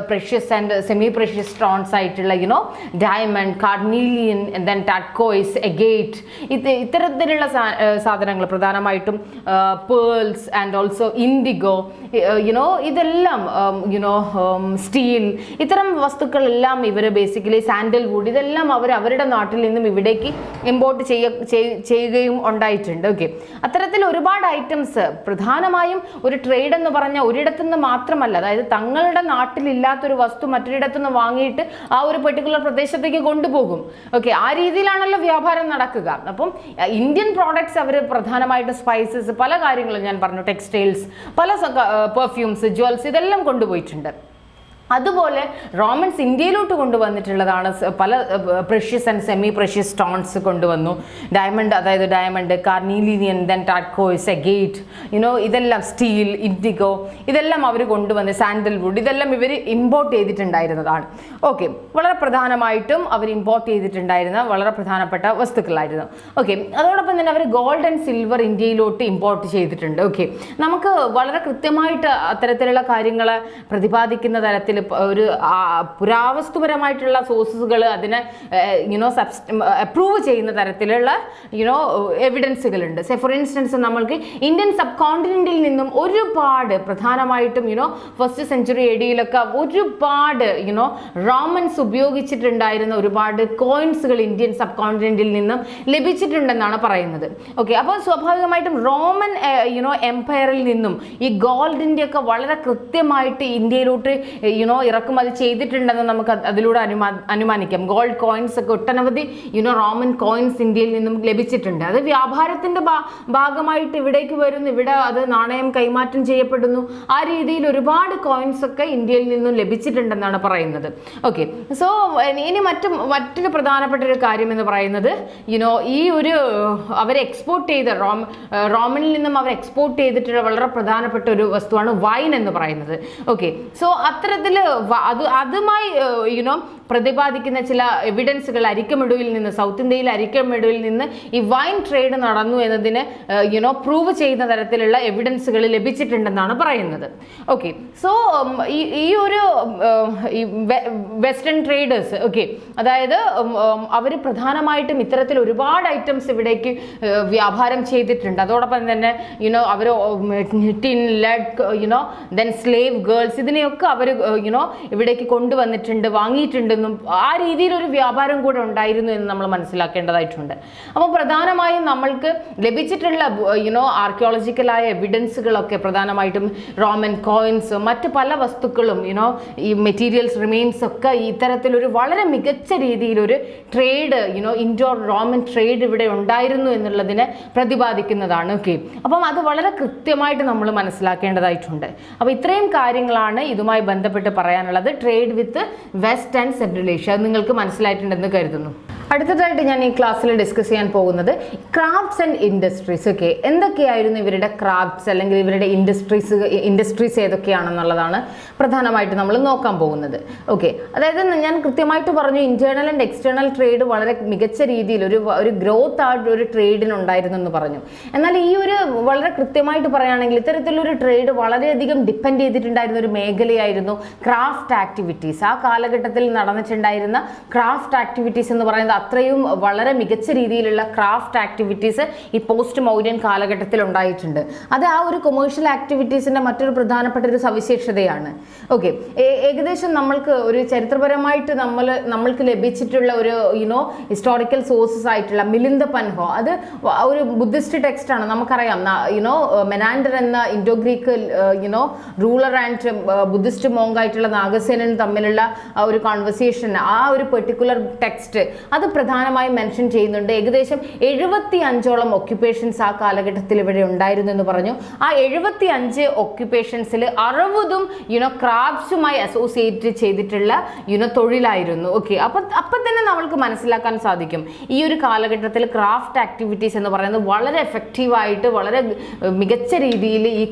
precious and semi precious stones ആയിട്ടുള്ള ഡയമണ്ട്, കാർണീലിയൻ, ദെൻ ടർക്കോയ്സ്, എഗേറ്റ്, ഇത്തരത്തിലുള്ള സാധനങ്ങൾ പ്രധാനമായിട്ടും പേൾസ് ആൻഡ് ഓൾസോ ഇൻഡിഗോ, ഇതെല്ലാം സ്റ്റീൽ, ഇത്തരം വസ്തുക്കളെല്ലാം ഇവർ ബേസിക്കലി സാൻഡൽവുഡ്, ഇതെല്ലാം അവരുടെ നാട്ടിൽ നിന്നും ഇവിടേക്ക് ഇമ്പോർട്ട് ചെയ്യുകയും ഉണ്ടായിട്ടുണ്ട്. ഓക്കെ, അത്തരത്തിൽ ഒരുപാട് ഐറ്റംസ് പ്രധാനമായും ഒരു ട്രേഡ് എന്ന് പറഞ്ഞാൽ ഒരിടത്തുനിന്ന് മാത്രമല്ല, അതായത് തങ്ങളുടെ നാട്ടിലില്ലാത്തൊരു വസ്തു മറ്റൊരിടത്തുനിന്ന് വാങ്ങിയിട്ട് ആ ഒരു പെർട്ടിക്കുലർ പ്രദേശത്തേക്ക് കൊണ്ടുപോകും. ഓക്കെ, ആ രീതിയിലാണല്ലോ വ്യാപാരം നടക്കുക. അപ്പം ഇന്ത്യൻ പ്രോഡക്ട്സ് അവർ പ്രധാനമായിട്ടും സ്പൈസസ്, പല കാര്യങ്ങളും ഞാൻ പറഞ്ഞു, ടെക്സ്റ്റൈൽസ്, പല പെർഫ്യൂംസ്, ജ്വൽസ്, ഇതെല്ലാം കൊണ്ടുപോയിട്ടുണ്ട്. അതുപോലെ റോമൻസ് ഇന്ത്യയിലോട്ട് കൊണ്ടുവന്നിട്ടുള്ളതാണ് പല precious and semi precious stones കൊണ്ടുവന്നു. അതായത് ഡയമണ്ട്, കാർണീലിയൻ, ദെൻ ടർക്കോയ്സ്, എഗേറ്റ്, ഇതെല്ലാം സ്റ്റീൽ, ഇൻഡിഗോ, ഇതെല്ലാം അവർ കൊണ്ടുവന്ന് സാൻഡൽവുഡ്, ഇതെല്ലാം ഇവർ ഇമ്പോർട്ട് ചെയ്തിട്ടുണ്ടായിരുന്നതാണ്. ഓക്കെ, വളരെ പ്രധാനമായിട്ടും അവർ ഇമ്പോർട്ട് ചെയ്തിട്ടുണ്ടായിരുന്ന വളരെ പ്രധാനപ്പെട്ട വസ്തുക്കളായിരുന്നു. ഓക്കെ, അതോടൊപ്പം തന്നെ അവർ ഗോൾഡ് ആൻഡ് സിൽവർ ഇന്ത്യയിലോട്ട് ഇമ്പോർട്ട് ചെയ്തിട്ടുണ്ട്. ഓക്കെ, നമുക്ക് വളരെ കൃത്യമായിട്ട് അത്തരത്തിലുള്ള കാര്യങ്ങൾ പ്രതിപാദിക്കുന്ന തരത്തിൽ ഒരു പുരാവസ്തുപരമായിട്ടുള്ള സോഴ്സസുകൾ അതിനെ അപ്രൂവ് ചെയ്യുന്ന തരത്തിലുള്ള എവിഡൻസുകളുണ്ട്. ഫോർ ഇൻസ്റ്റൻസ് നമ്മൾക്ക് ഇന്ത്യൻ സബ് കോണ്ടിനെന്റിൽ നിന്നും ഒരുപാട് പ്രധാനമായിട്ടും ഫസ്റ്റ് സെഞ്ചുറി AD ഒരുപാട് റോമൻസ് ഉപയോഗിച്ചിട്ടുണ്ടായിരുന്ന ഒരുപാട് കോയിൻസുകൾ ഇന്ത്യൻ സബ് കോണ്ടിനെന്റിൽ നിന്നും ലഭിച്ചിട്ടുണ്ടെന്നാണ് പറയുന്നത്. ഓക്കെ, അപ്പോൾ സ്വാഭാവികമായിട്ടും റോമൻ എംപയറിൽ നിന്നും ഈ ഗോൾഡിൻ്റെ ഒക്കെ വളരെ കൃത്യമായിട്ട് ഇന്ത്യയിലോട്ട് ഇറക്കുമതി ചെയ്തിട്ടുണ്ടെന്ന് നമുക്ക് അതിലൂടെ അനുമാനിക്കാം. ഗോൾഡ് കോയിൻസ് ഒക്കെ ഒട്ടനവധി റോമൻ കോയിൻസ് ഇന്ത്യയിൽ നിന്നും ലഭിച്ചിട്ടുണ്ട്. അത് വ്യാപാരത്തിന്റെ ഭാഗമായിട്ട് ഇവിടേക്ക് വരുന്നു, ഇവിടെ അത് നാണയം കൈമാറ്റം ചെയ്യപ്പെടുന്നു. ആ രീതിയിൽ ഒരുപാട് കോയിൻസ് ഒക്കെ ഇന്ത്യയിൽ നിന്നും ലഭിച്ചിട്ടുണ്ടെന്നാണ് പറയുന്നത്. ഓക്കെ, സോ ഇനി മറ്റൊരു പ്രധാനപ്പെട്ട ഒരു കാര്യം എന്ന് പറയുന്നത് ഈ ഒരു അവർ എക്സ്പോർട്ട് ചെയ്ത റോമനിൽ നിന്നും അവർ എക്സ്പോർട്ട് ചെയ്തിട്ടുള്ള വളരെ പ്രധാനപ്പെട്ട ഒരു വസ്തുവാണ് വൈൻ എന്ന് പറയുന്നത്. ഓക്കെ, സോ അത്തരത്തിൽ അതുമായി പ്രതിപാദിക്കുന്ന ചില എവിഡൻസുകൾ അരിക്കമെടുവിൽ നിന്ന്, സൗത്ത് ഇന്ത്യയിലെ അരിക്കമെടുവിൽ നിന്ന് ഈ വൈൻ ട്രേഡ് നടന്നു എന്നതിന് പ്രൂവ് ചെയ്യുന്ന തരത്തിലുള്ള എവിഡൻസുകൾ ലഭിച്ചിട്ടുണ്ടെന്നാണ് പറയുന്നത്. ഓക്കെ, സോ ഈ ഒരു വെസ്റ്റേൺ ട്രേഡേഴ്സ്, ഓക്കെ, അതായത് അവർ പ്രധാനമായിട്ടും ഇത്തരത്തിൽ ഒരുപാട് ഐറ്റംസ് ഇവിടേക്ക് വ്യാപാരം ചെയ്തിട്ടുണ്ട്. അതോടൊപ്പം തന്നെ അവർ tin, lead, then slave girls, ഇതിനെയൊക്കെ അവർ ഇവിടേക്ക് കൊണ്ടുവന്നിട്ടുണ്ട്, വാങ്ങിയിട്ടുണ്ടെന്നും ആ രീതിയിലൊരു വ്യാപാരം കൂടെ ഉണ്ടായിരുന്നു എന്ന് നമ്മൾ മനസ്സിലാക്കേണ്ടതായിട്ടുണ്ട്. അപ്പോൾ പ്രധാനമായും നമ്മൾക്ക് ലഭിച്ചിട്ടുള്ള ആർക്കിയോളജിക്കലായ എവിഡൻസുകളൊക്കെ പ്രധാനമായിട്ടും റോമൻ കോയിൻസ്, മറ്റ് പല വസ്തുക്കളും ഈ മെറ്റീരിയൽസ് റിമെയിൻസ് ഒക്കെ ഇത്തരത്തിലൊരു വളരെ മികച്ച രീതിയിലൊരു ട്രേഡ് ഇൻഡോ റോമൻ ട്രേഡ് ഇവിടെ ഉണ്ടായിരുന്നു എന്നുള്ളതിനെ പ്രതിപാദിക്കുന്നതാണ്. ഓക്കെ, അപ്പം അത് വളരെ കൃത്യമായിട്ട് നമ്മൾ മനസ്സിലാക്കേണ്ടതായിട്ടുണ്ട്. അപ്പോൾ ഇത്രയും കാര്യങ്ങളാണ് ഇതുമായി ബന്ധപ്പെട്ട് പറയാനുള്ളത്. Trade with west and central Asia നിങ്ങൾക്ക് മനസ്സിലായിട്ടുണ്ടെന്ന് കരുതുന്നു. അടുത്തതായിട്ട് ഞാൻ ഈ ക്ലാസ്സിൽ ഡിസ്കസ് ചെയ്യാൻ പോകുന്നത് ക്രാഫ്റ്റ്സ് ആൻഡ് ഇൻഡസ്ട്രീസ്. ഓക്കെ, എന്തൊക്കെയായിരുന്നു ഇവരുടെ ക്രാഫ്റ്റ്സ് അല്ലെങ്കിൽ ഇവരുടെ ഇൻഡസ്ട്രീസ് ഏതൊക്കെയാണെന്നുള്ളതാണ് പ്രധാനമായിട്ട് നമ്മൾ നോക്കാൻ പോകുന്നത്. ഓക്കെ, അതായത് ഞാൻ കൃത്യമായിട്ട് പറഞ്ഞു, ഇന്റേണൽ ആൻഡ് എക്സ്റ്റേണൽ ട്രേഡ് വളരെ മികച്ച രീതിയിൽ ഒരു ഗ്രോത്ത് ആയിട്ട് ഒരു ട്രേഡിനുണ്ടായിരുന്നു എന്ന് പറഞ്ഞു. എന്നാൽ ഈ ഒരു വളരെ കൃത്യമായിട്ട് പറയുകയാണെങ്കിൽ ഇത്തരത്തിലൊരു ട്രേഡ് വളരെയധികം ഡിപ്പെൻഡ് ചെയ്തിട്ടുണ്ടായിരുന്ന ഒരു മേഖലയായിരുന്നു ക്രാഫ്റ്റ് ആക്ടിവിറ്റീസ്. ആ കാലഘട്ടത്തിൽ നടന്നിട്ടുണ്ടായിരുന്ന ക്രാഫ്റ്റ് ആക്ടിവിറ്റീസ് എന്ന് പറയുന്നത് അത്രയും വളരെ മികച്ച രീതിയിലുള്ള ക്രാഫ്റ്റ് ആക്ടിവിറ്റീസ് ഈ പോസ്റ്റ് മൗര്യൻ കാലഘട്ടത്തിൽ ഉണ്ടായിട്ടുണ്ട്. അത് ആ ഒരു കൊമേഴ്ഷ്യൽ ആക്ടിവിറ്റീസിന്റെ മറ്റൊരു പ്രധാനപ്പെട്ട ഒരു സവിശേഷതയാണ്. ഓക്കെ, ഏകദേശം നമ്മൾക്ക് ഒരു ചരിത്രപരമായിട്ട് നമ്മൾക്ക് ലഭിച്ചിട്ടുള്ള ഒരു ഹിസ്റ്റോറിക്കൽ സോഴ്സസ് ആയിട്ടുള്ള മിലിന്ദ പൻഹോ, അത് ഒരു ബുദ്ധിസ്റ്റ് ടെക്സ്റ്റ് ആണ്. നമുക്കറിയാം മെനാൻഡർ എന്ന Indo Greek ruler and Buddhist monk ആയിട്ടുള്ള നാഗസേനൻ തമ്മിലുള്ള ഒരു കോൺവെർസേഷൻ, ആ ഒരു പെർട്ടിക്കുലർ ടെക്സ്റ്റ് അത് പ്രധാനമായും മെൻഷൻ ചെയ്യുന്നുണ്ട്. ഏകദേശം 75ഓളം ഒക്യുപ്പേഷൻസ് ആ കാലഘട്ടത്തിൽ ഇവിടെ ഉണ്ടായിരുന്നു എന്ന് പറഞ്ഞു. ആ 75 ഒക്യുപ്പേഷൻസിൽ 60ഉം ക്രാഫ്റ്റ്സുമായി അസോസിയേറ്റ് ചെയ്തിട്ടുള്ള തൊഴിലായിരുന്നു. ഓക്കെ, അപ്പം തന്നെ നമ്മൾക്ക് മനസ്സിലാക്കാൻ സാധിക്കും ഈ ഒരു കാലഘട്ടത്തിൽ ക്രാഫ്റ്റ് ആക്ടിവിറ്റീസ് എന്ന് പറയുന്നത് വളരെ എഫക്റ്റീവായിട്ട് വളരെ മികച്ച രീതിയിൽ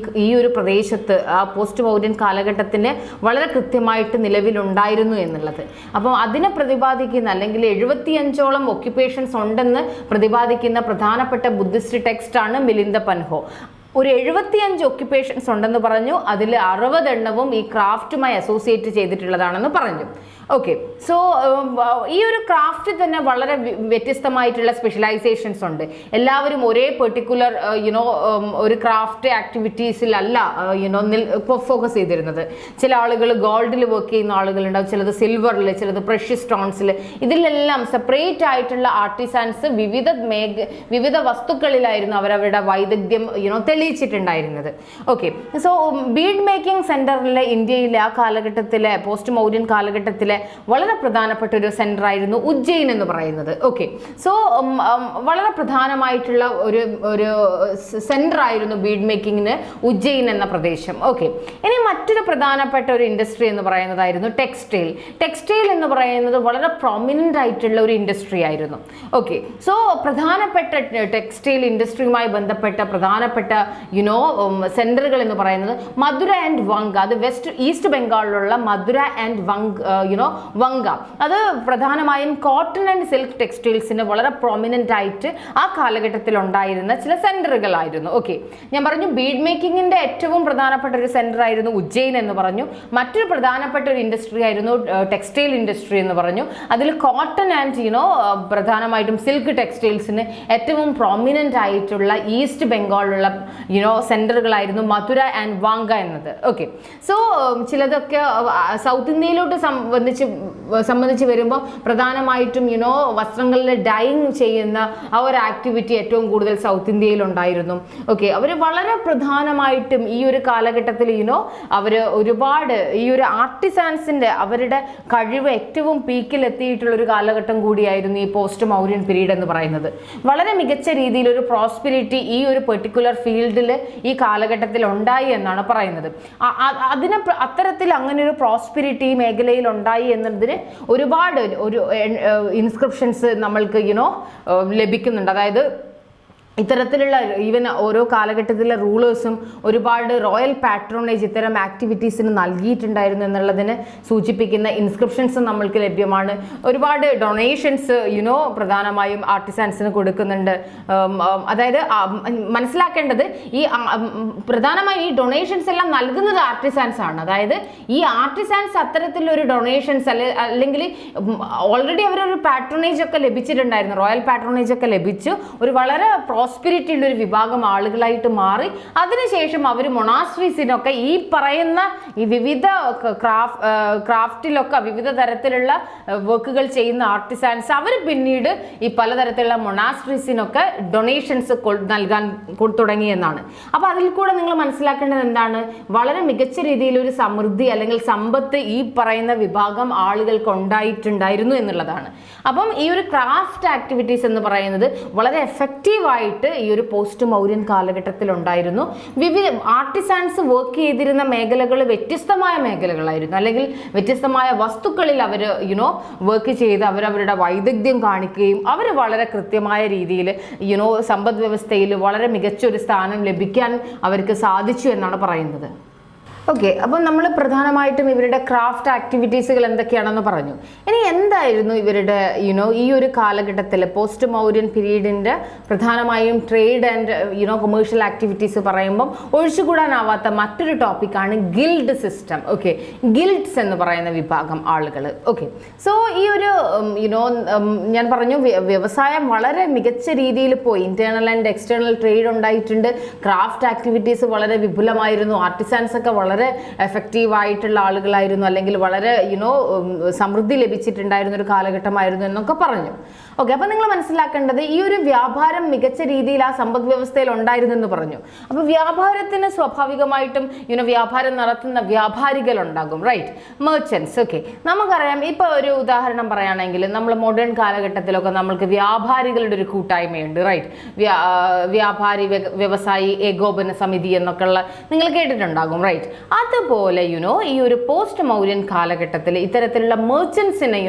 ഈ ഒരു പ്രദേശത്ത് ആ പോസ്റ്റ് മൗര്യൻ കാലഘട്ടത്തിന് വളരെ കൃത്യമായിട്ട് നിലവിലുണ്ടായിരുന്നു എന്നുള്ളത്. അപ്പം അതിനെ പ്രതിപാദിക്കുന്ന അല്ലെങ്കിൽ 75ഓളം ഒക്യുപ്പേഷൻസ് ഉണ്ടെന്ന് പ്രതിപാദിക്കുന്ന പ്രധാനപ്പെട്ട ബുദ്ധിസ്റ്റ് ടെക്സ്റ്റ് ആണ് മിലിന്ദ പൻഹോ. ഒരു 75 ഒക്യുപ്പേഷൻസ് ഉണ്ടെന്ന് പറഞ്ഞു, അതിൽ 60 എണ്ണവും ഈ ക്രാഫ്റ്റുമായി അസോസിയേറ്റ് ചെയ്തിട്ടുള്ളതാണെന്ന് പറഞ്ഞു. ഓക്കെ, സോ ഈ ഒരു ക്രാഫ്റ്റ് തന്നെ വളരെ വ്യത്യസ്തമായിട്ടുള്ള സ്പെഷ്യലൈസേഷൻസ് ഉണ്ട്. എല്ലാവരും ഒരേ പെർട്ടിക്കുലർ ഒരു ക്രാഫ്റ്റ് ആക്ടിവിറ്റീസിലല്ല ഫോക്കസ് ചെയ്തിരുന്നത്. ചില ആളുകൾ ഗോൾഡിൽ വർക്ക് ചെയ്യുന്ന ആളുകളുണ്ടാവും, ചിലത് സിൽവറിൽ, ചിലത് പ്രഷ്യസ് സ്റ്റോൺസിൽ. ഇതിലെല്ലാം സെപ്പറേറ്റ് ആയിട്ടുള്ള ആർട്ടിസാൻസ് വിവിധ വസ്തുക്കളിലായിരുന്നു അവരവരുടെ വൈദഗ്ധ്യം തെളിയിച്ചിട്ടുണ്ടായിരുന്നത്. ഓക്കെ, സോ ബീഡ് മേക്കിംഗ് സെന്ററിലെ ഇന്ത്യയിലെ ആ കാലഘട്ടത്തിലെ പോസ്റ്റ് മൗര്യൻ കാലഘട്ടത്തിലെ വളരെ പ്രധാനപ്പെട്ട ഒരു സെന്റർ ആയിരുന്നു ഉജ്ജയിൻ എന്ന് പറയുന്നത്. ഓക്കെ, സോ വളരെ പ്രധാനമായിട്ടുള്ള ഒരു സെന്റർ ആയിരുന്നു ബീഡ് മേക്കിങ്ങിന് ഉജ്ജയിൻ എന്ന പ്രദേശം. ഓക്കെ, ഇനി മറ്റൊരു പ്രധാനപ്പെട്ട ഒരു ഇൻഡസ്ട്രി എന്ന് പറയുന്നതായിരുന്നു ടെക്സ്റ്റൈൽ. ടെക്സ്റ്റൈൽ എന്ന് പറയുന്നത് വളരെ പ്രൊമിനന്റ് ആയിട്ടുള്ള ഒരു ഇൻഡസ്ട്രി ആയിരുന്നു. ഓക്കെ, സോ പ്രധാനപ്പെട്ട ടെക്സ്റ്റൈൽ ഇൻഡസ്ട്രിയുമായി ബന്ധപ്പെട്ട പ്രധാനപ്പെട്ട സെന്ററുകൾ എന്ന് പറയുന്നത് മധുര ആൻഡ് വങ്ക. അത് ഈസ്റ്റ് ബംഗാളിലുള്ള മധുര ആൻഡ് വങ്ക. അത് പ്രധാനമായും കോട്ടൺ ആൻഡ് സിൽക്ക് ടെക്സ്റ്റൈൽസിന് വളരെ പ്രൊമിനന്റ് ആയിട്ട് ആ കാലഘട്ടത്തിൽ ഉണ്ടായിരുന്ന ചില സെന്ററുകളായിരുന്നു. ഓക്കെ, ഞാൻ പറഞ്ഞു ബീഡ് മേക്കിങ്ങിന്റെ ഏറ്റവും പ്രധാനപ്പെട്ട ഒരു സെന്റർ ആയിരുന്നു ഉജ്ജയിൻ എന്ന് പറഞ്ഞു. മറ്റൊരു പ്രധാനപ്പെട്ട ഒരു ഇൻഡസ്ട്രി ആയിരുന്നു ടെക്സ്റ്റൈൽ ഇൻഡസ്ട്രി എന്ന് പറഞ്ഞു. അതിൽ കോട്ടൺ ആൻഡ് പ്രധാനമായിട്ടും സിൽക്ക് ടെക്സ്റ്റൈൽസിന് ഏറ്റവും പ്രൊമിനന്റ് ആയിട്ടുള്ള ഈസ്റ്റ് ബംഗാളിലുള്ള സെന്ററുകളായിരുന്നു മധുര ആൻഡ് വാങ്ക എന്നത്. ഓക്കെ, സോ ചിലതൊക്കെ സൗത്ത് ഇന്ത്യയിലോട്ട് സംബന്ധിച്ച് വരുമ്പോൾ പ്രധാനമായിട്ടും വസ്ത്രങ്ങളിൽ ഡൈയിങ് ചെയ്യുന്ന ആ ഒരു ആക്ടിവിറ്റി ഏറ്റവും കൂടുതൽ സൗത്ത് ഇന്ത്യയിൽ ഉണ്ടായിരുന്നു. ഓക്കെ, അവർ വളരെ പ്രധാനമായിട്ടും ഈ ഒരു കാലഘട്ടത്തിൽ അവർ ഒരുപാട് ഈ ഒരു ആർട്ടിസാൻസിന്റെ അവരുടെ കഴിവ് ഏറ്റവും പീക്കിൽ എത്തിയിട്ടുള്ള ഒരു കാലഘട്ടം കൂടിയായിരുന്നു ഈ പോസ്റ്റ് മൗര്യൻ പീരീഡ് എന്ന് പറയുന്നത്. വളരെ മികച്ച രീതിയിൽ ഒരു പ്രോസ്പെരിറ്റി ഈ ഒരു പെർട്ടിക്കുലർ ഫീൽഡിൽ ഈ കാലഘട്ടത്തിൽ ഉണ്ടായി എന്നാണ് പറയുന്നത്. അത്തരത്തിൽ അങ്ങനെ ഒരു പ്രോസ്പെരിറ്റി ഈ മേഖലയിൽ ഉണ്ടായി എന്നതിന് ഒരുപാട് ഇൻസ്ക്രിപ്ഷൻസ് നമ്മൾക്ക് ലഭിക്കുന്നുണ്ട്. അതായത് ഇത്തരത്തിലുള്ള ഈവൻ ഓരോ കാലഘട്ടത്തിലെ റൂളേഴ്സും ഒരുപാട് റോയൽ പാട്രോണേജ് ഇത്തരം ആക്ടിവിറ്റീസിന് നൽകിയിട്ടുണ്ടായിരുന്നു എന്നുള്ളതിന് സൂചിപ്പിക്കുന്ന ഇൻസ്ക്രിപ്ഷൻസ് നമ്മൾക്ക് ലഭ്യമാണ്. ഒരുപാട് ഡൊണേഷൻസ് പ്രധാനമായും ആർട്ടിസാൻസിന് കൊടുക്കുന്നുണ്ട്. അതായത് മനസ്സിലാക്കേണ്ടത് ഈ പ്രധാനമായും ഈ ഡൊണേഷൻസ് എല്ലാം നൽകുന്നത് ആർട്ടിസാൻസ് ആണ്. അതായത് ഈ ആർട്ടിസാൻസ് അത്തരത്തിലൊരു ഡൊണേഷൻസ് അല്ലെങ്കിൽ ഓൾറെഡി അവരൊരു പാട്രോണേജ് ഒക്കെ ലഭിച്ചിട്ടുണ്ടായിരുന്നു, റോയൽ പാട്രോണേജ് ഒക്കെ ലഭിച്ചു ഒരു വളരെ പ്രോസ്പെരിറ്റി ഉള്ള ഒരു വിഭാഗം ആളുകളായിട്ട് മാറി. അതിനുശേഷം അവർ മൊണാസ്ട്രീസിനൊക്കെ ഈ പറയുന്ന ഈ വിവിധ ക്രാഫ്റ്റിലൊക്കെ വിവിധ തരത്തിലുള്ള വർക്കുകൾ ചെയ്യുന്ന ആർട്ടിസാൻസ് അവർ പിന്നീട് ഈ പലതരത്തിലുള്ള മൊണാസ്ട്രീസിനൊക്കെ ഡൊണേഷൻസ് നൽകാൻ തുടങ്ങി എന്നാണ്. അപ്പോൾ അതിൽ കൂടെ നിങ്ങൾ മനസ്സിലാക്കേണ്ടത് എന്താണ്, വളരെ മികച്ച രീതിയിൽ ഒരു സമൃദ്ധി അല്ലെങ്കിൽ സമ്പത്ത് ഈ പറയുന്ന വിഭാഗം ആളുകൾക്ക് ഉണ്ടായിട്ടുണ്ടായിരുന്നു എന്നുള്ളതാണ്. അപ്പം ഈ ഒരു ക്രാഫ്റ്റ് ആക്ടിവിറ്റീസ് എന്ന് പറയുന്നത് വളരെ എഫക്റ്റീവായിട്ട് ഗ്രൂപ്പായിട്ട് ഈ ഒരു പോസ്റ്റ് മൗര്യൻ കാലഘട്ടത്തിൽ ഉണ്ടായിരുന്നു. വിവിധ ആർട്ടിസാൻസ് വർക്ക് ചെയ്തിരുന്ന മേഖലകൾ വ്യത്യസ്തമായ മേഖലകളായിരുന്നു, അല്ലെങ്കിൽ വ്യത്യസ്തമായ വസ്തുക്കളിൽ അവർ വർക്ക് ചെയ്ത് അവരവരുടെ വൈദഗ്ധ്യം കാണിക്കുകയും അവർ വളരെ കൃത്യമായ രീതിയിൽ സമ്പദ് വ്യവസ്ഥയിൽ വളരെ മികച്ചൊരു സ്ഥാനം ലഭിക്കാൻ അവർക്ക് സാധിച്ചു എന്നാണ് പറയുന്നത്. ഓക്കെ, അപ്പം നമ്മൾ പ്രധാനമായിട്ടും ഇവരുടെ ക്രാഫ്റ്റ് ആക്ടിവിറ്റീസുകൾ എന്തൊക്കെയാണെന്ന് പറഞ്ഞു. ഇനി എന്തായിരുന്നു ഇവരുടെ ഈ ഒരു കാലഘട്ടത്തിൽ പോസ്റ്റ് മൗര്യൻ പീരീഡിൻ്റെ പ്രധാനമായും ട്രേഡ് ആൻഡ് കൊമേഴ്ഷ്യൽ ആക്ടിവിറ്റീസ് പറയുമ്പം ഒഴിച്ചുകൂടാനാവാത്ത മറ്റൊരു ടോപ്പിക്കാണ് ഗിൽഡ് സിസ്റ്റം. ഓക്കെ, ഗിൽഡ്സ് എന്ന് പറയുന്ന വിഭാഗം ആളുകൾ. ഓക്കെ, സോ ഈ ഒരു ഞാൻ പറഞ്ഞു വ്യവസായം വളരെ മികച്ച രീതിയിൽ പോയി. ഇന്റേണൽ ആൻഡ് എക്സ്റ്റേണൽ ട്രേഡ് ഉണ്ടായിട്ടുണ്ട്. ക്രാഫ്റ്റ് ആക്ടിവിറ്റീസ് വളരെ വിപുലമായിരുന്നു. ആർട്ടിസാൻസ് ഒക്കെ വളരെ എഫക്റ്റീവ് ആയിട്ടുള്ള ആളുകളായിരുന്നു, അല്ലെങ്കിൽ വളരെ സമൃദ്ധി ലഭിച്ചിട്ടുണ്ടായിരുന്ന ഒരു കാലഘട്ടമായിരുന്നു എന്നൊക്കെ പറഞ്ഞു. ഓക്കെ, അപ്പം നിങ്ങൾ മനസ്സിലാക്കേണ്ടത് ഈ ഒരു വ്യാപാരം മികച്ച രീതിയിൽ ആ സമ്പദ് വ്യവസ്ഥയിൽ ഉണ്ടായിരുന്നെന്ന് പറഞ്ഞു. അപ്പോൾ വ്യാപാരത്തിന് സ്വാഭാവികമായിട്ടും വ്യാപാരം നടത്തുന്ന വ്യാപാരികൾ ഉണ്ടാകും, റൈറ്റ്, മെർച്ചൻസ്. ഓക്കെ, നമുക്കറിയാം, ഇപ്പോൾ ഒരു ഉദാഹരണം പറയുകയാണെങ്കിൽ നമ്മൾ മോഡേൺ കാലഘട്ടത്തിലൊക്കെ നമ്മൾക്ക് വ്യാപാരികളുടെ ഒരു കൂട്ടായ്മയുണ്ട്, റൈറ്റ്, വ്യാപാരി വ്യവസായി ഏകോപന സമിതി എന്നൊക്കെയുള്ള നിങ്ങൾ കേട്ടിട്ടുണ്ടാകും, റൈറ്റ്. അതുപോലെ ഈ ഒരു പോസ്റ്റ് മൗര്യൻ കാലഘട്ടത്തിൽ ഇത്തരത്തിലുള്ള മെർച്ചൻസിനെ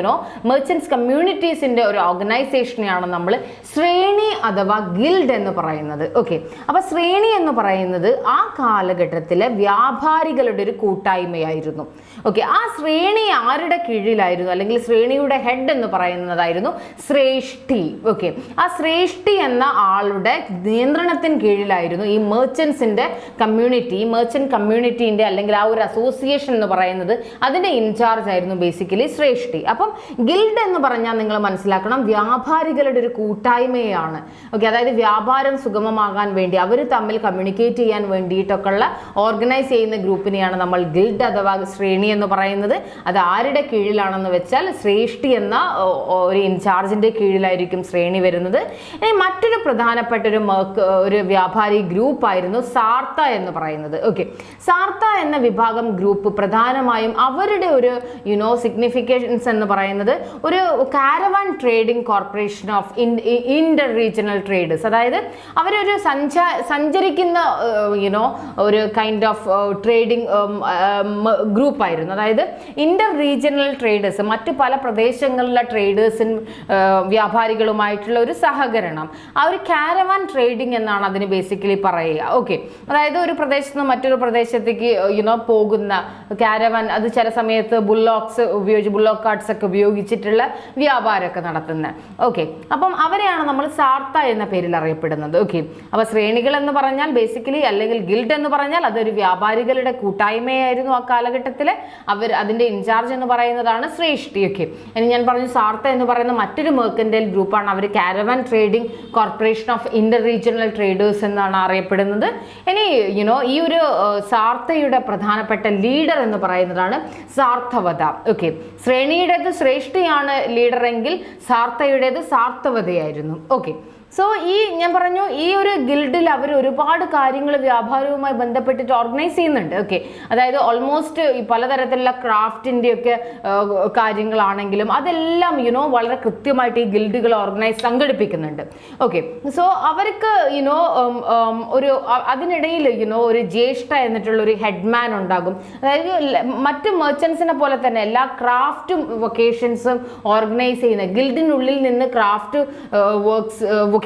മെർച്ചൻസ് കമ്മ്യൂണിറ്റീസിന്റെ ഒരു ഓർഗനൈസേഷനെയാണ് നമ്മൾ ശ്രേണി അഥവാ ഗിൽഡ് എന്ന് പറയുന്നത്. ഓക്കെ, അപ്പൊ ശ്രേണി എന്ന് പറയുന്നത് ആ കാലഘട്ടത്തിലെ വ്യാപാരികളുടെ ഒരു കൂട്ടായ്മയായിരുന്നു. ഓക്കെ, ആ ശ്രേണി ആരുടെ കീഴിലായിരുന്നു, അല്ലെങ്കിൽ ശ്രേണിയുടെ ഹെഡ് എന്ന് പറയുന്നതായിരുന്നു ശ്രേഷ്ഠി. ഓക്കെ, ആ ശ്രേഷ്ഠി എന്ന ആളുടെ നിയന്ത്രണത്തിന് കീഴിലായിരുന്നു ഈ മെർച്ചൻസിന്റെ കമ്മ്യൂണിറ്റി, മെർച്ചന്റ് കമ്മ്യൂണിറ്റിന്റെ അല്ലെങ്കിൽ ആ ഒരു അസോസിയേഷൻ എന്ന് പറയുന്നത് അതിന്റെ ഇൻചാർജ് ആയിരുന്നു ബേസിക്കലി ശ്രേഷ്ഠി. അപ്പം ഗിൽഡ് എന്ന് പറഞ്ഞാൽ നിങ്ങൾ മനസ്സിലാക്കണം, വ്യാപാരികളുടെ ഒരു കൂട്ടായ്മയാണ്. ഓക്കെ, അതായത് വ്യാപാരം സുഗമമാകാൻ വേണ്ടി അവർ തമ്മിൽ കമ്മ്യൂണിക്കേറ്റ് ചെയ്യാൻ വേണ്ടിയിട്ടൊക്കെയുള്ള ഓർഗനൈസ് ചെയ്യുന്ന ഗ്രൂപ്പിനെയാണ് നമ്മൾ ഗിൽഡ് അഥവാ ശ്രേണി എന്ന് പറയുന്നത്. അത് ആരുടെ കീഴിലാണെന്ന് വെച്ചാൽ ശ്രേഷ്ഠി എന്ന ഒരു ഇൻചാർജിന്റെ കീഴിലായിരിക്കും ശ്രേണി വരുന്നത്. ഇനി മറ്റൊരു പ്രധാനപ്പെട്ട ഒരു വ്യാപാരി ഗ്രൂപ്പായിരുന്നു സാർത്ത എന്ന് പറയുന്നത്. ഓക്കെ, സാർത്ത എന്ന വിഭാഗം ഗ്രൂപ്പ് പ്രധാനമായും അവരുടെ ഒരു സിഗ്നിഫിക്കൻസ് എന്ന് പറയുന്നത് ഒരു caravan trading corporation of inter regional traders, അതായത് അവരൊരു സഞ്ചരിക്കുന്ന ഒരു കൈൻഡ് ഓഫ് ട്രേഡിംഗ് ഗ്രൂപ്പായിരുന്നു. അതായത് ഇന്റർ റീജിയണൽ ട്രേഡേഴ്സ്, മറ്റു പല പ്രദേശങ്ങളിലെ ട്രേഡേഴ്സിനും വ്യാപാരികളുമായിട്ടുള്ള ഒരു സഹകരണം, ആ ഒരു കാരവാൻ ട്രേഡിംഗ് എന്നാണ് അതിന് ബേസിക്കലി പറയുക. ഓക്കെ, അതായത് ഒരു പ്രദേശത്ത് നിന്ന് മറ്റൊരു പ്രദേശത്തേക്ക് പോകുന്ന കാരവാൻ, അത് ചില സമയത്ത് ബുള്ളോക്ക് കാർട്സ് ഒക്കെ ഉപയോഗിച്ചിട്ടുള്ള വ്യാപാരമൊക്കെ നടത്തുന്നത്. ഓക്കെ, അപ്പം അവരെയാണ് നമ്മൾ സാർത്ത എന്ന പേരിൽ അറിയപ്പെടുന്നത്. ഓക്കെ, അപ്പോൾ ശ്രേണികൾ എന്ന് പറഞ്ഞാൽ ബേസിക്കലി, അല്ലെങ്കിൽ ഗിൽഡ് എന്ന് പറഞ്ഞാൽ അതൊരു വ്യാപാരികളുടെ കൂട്ടായ്മയായിരുന്നു ആ കാലഘട്ടത്തിൽ. അതിന്റെ ഇൻചാർജ് എന്ന് പറയുന്നതാണ് ശ്രേഷ്ഠി. ഓക്കെ, ഇനി ഞാൻ പറഞ്ഞു സാർത്ത എന്ന് പറയുന്ന മറ്റൊരു മെർക്കന്റൈൽ ഗ്രൂപ്പാണ്. അവർ caravan trading corporation of inter regional traders എന്നാണ് അറിയപ്പെടുന്നത്. ഇനി ഈ ഒരു സാർത്തയുടെ പ്രധാനപ്പെട്ട ലീഡർ എന്ന് പറയുന്നതാണ് സാർത്ഥവത. ഓക്കെ, ശ്രേണിയുടേത് ശ്രേഷ്ഠിയാണ് ലീഡർ എങ്കിൽ സാർത്തയുടേത് സാർത്ഥവതയായിരുന്നു. ഓക്കെ, സോ ഞാൻ പറഞ്ഞു ഈ ഒരു ഗിൽഡിൽ അവർ ഒരുപാട് കാര്യങ്ങൾ വ്യാപാരവുമായി ബന്ധപ്പെട്ടിട്ട് ഓർഗനൈസ് ചെയ്യുന്നുണ്ട്. ഓക്കെ, അതായത് ഓൾമോസ്റ്റ് ഈ പലതരത്തിലുള്ള ക്രാഫ്റ്റിൻ്റെ ഒക്കെ കാര്യങ്ങളാണെങ്കിലും അതെല്ലാം വളരെ കൃത്യമായിട്ട് ഈ ഗിൽഡുകൾ സംഘടിപ്പിക്കുന്നുണ്ട്. ഓക്കെ, സോ അവർക്ക് ഒരു അതിനിടയിൽ ഒരു ജ്യേഷ്ഠ എന്നിട്ടുള്ള ഒരു ഹെഡ്മാൻ ഉണ്ടാകും. അതായത് മറ്റ് മെർച്ചൻസിനെ പോലെ തന്നെ എല്ലാ ക്രാഫ്റ്റും വൊക്കേഷൻസും ഓർഗനൈസ് ചെയ്യുന്ന ഗിൽഡിനുള്ളിൽ നിന്ന് ക്രാഫ്റ്റ് വൊക്കേഷൻസ്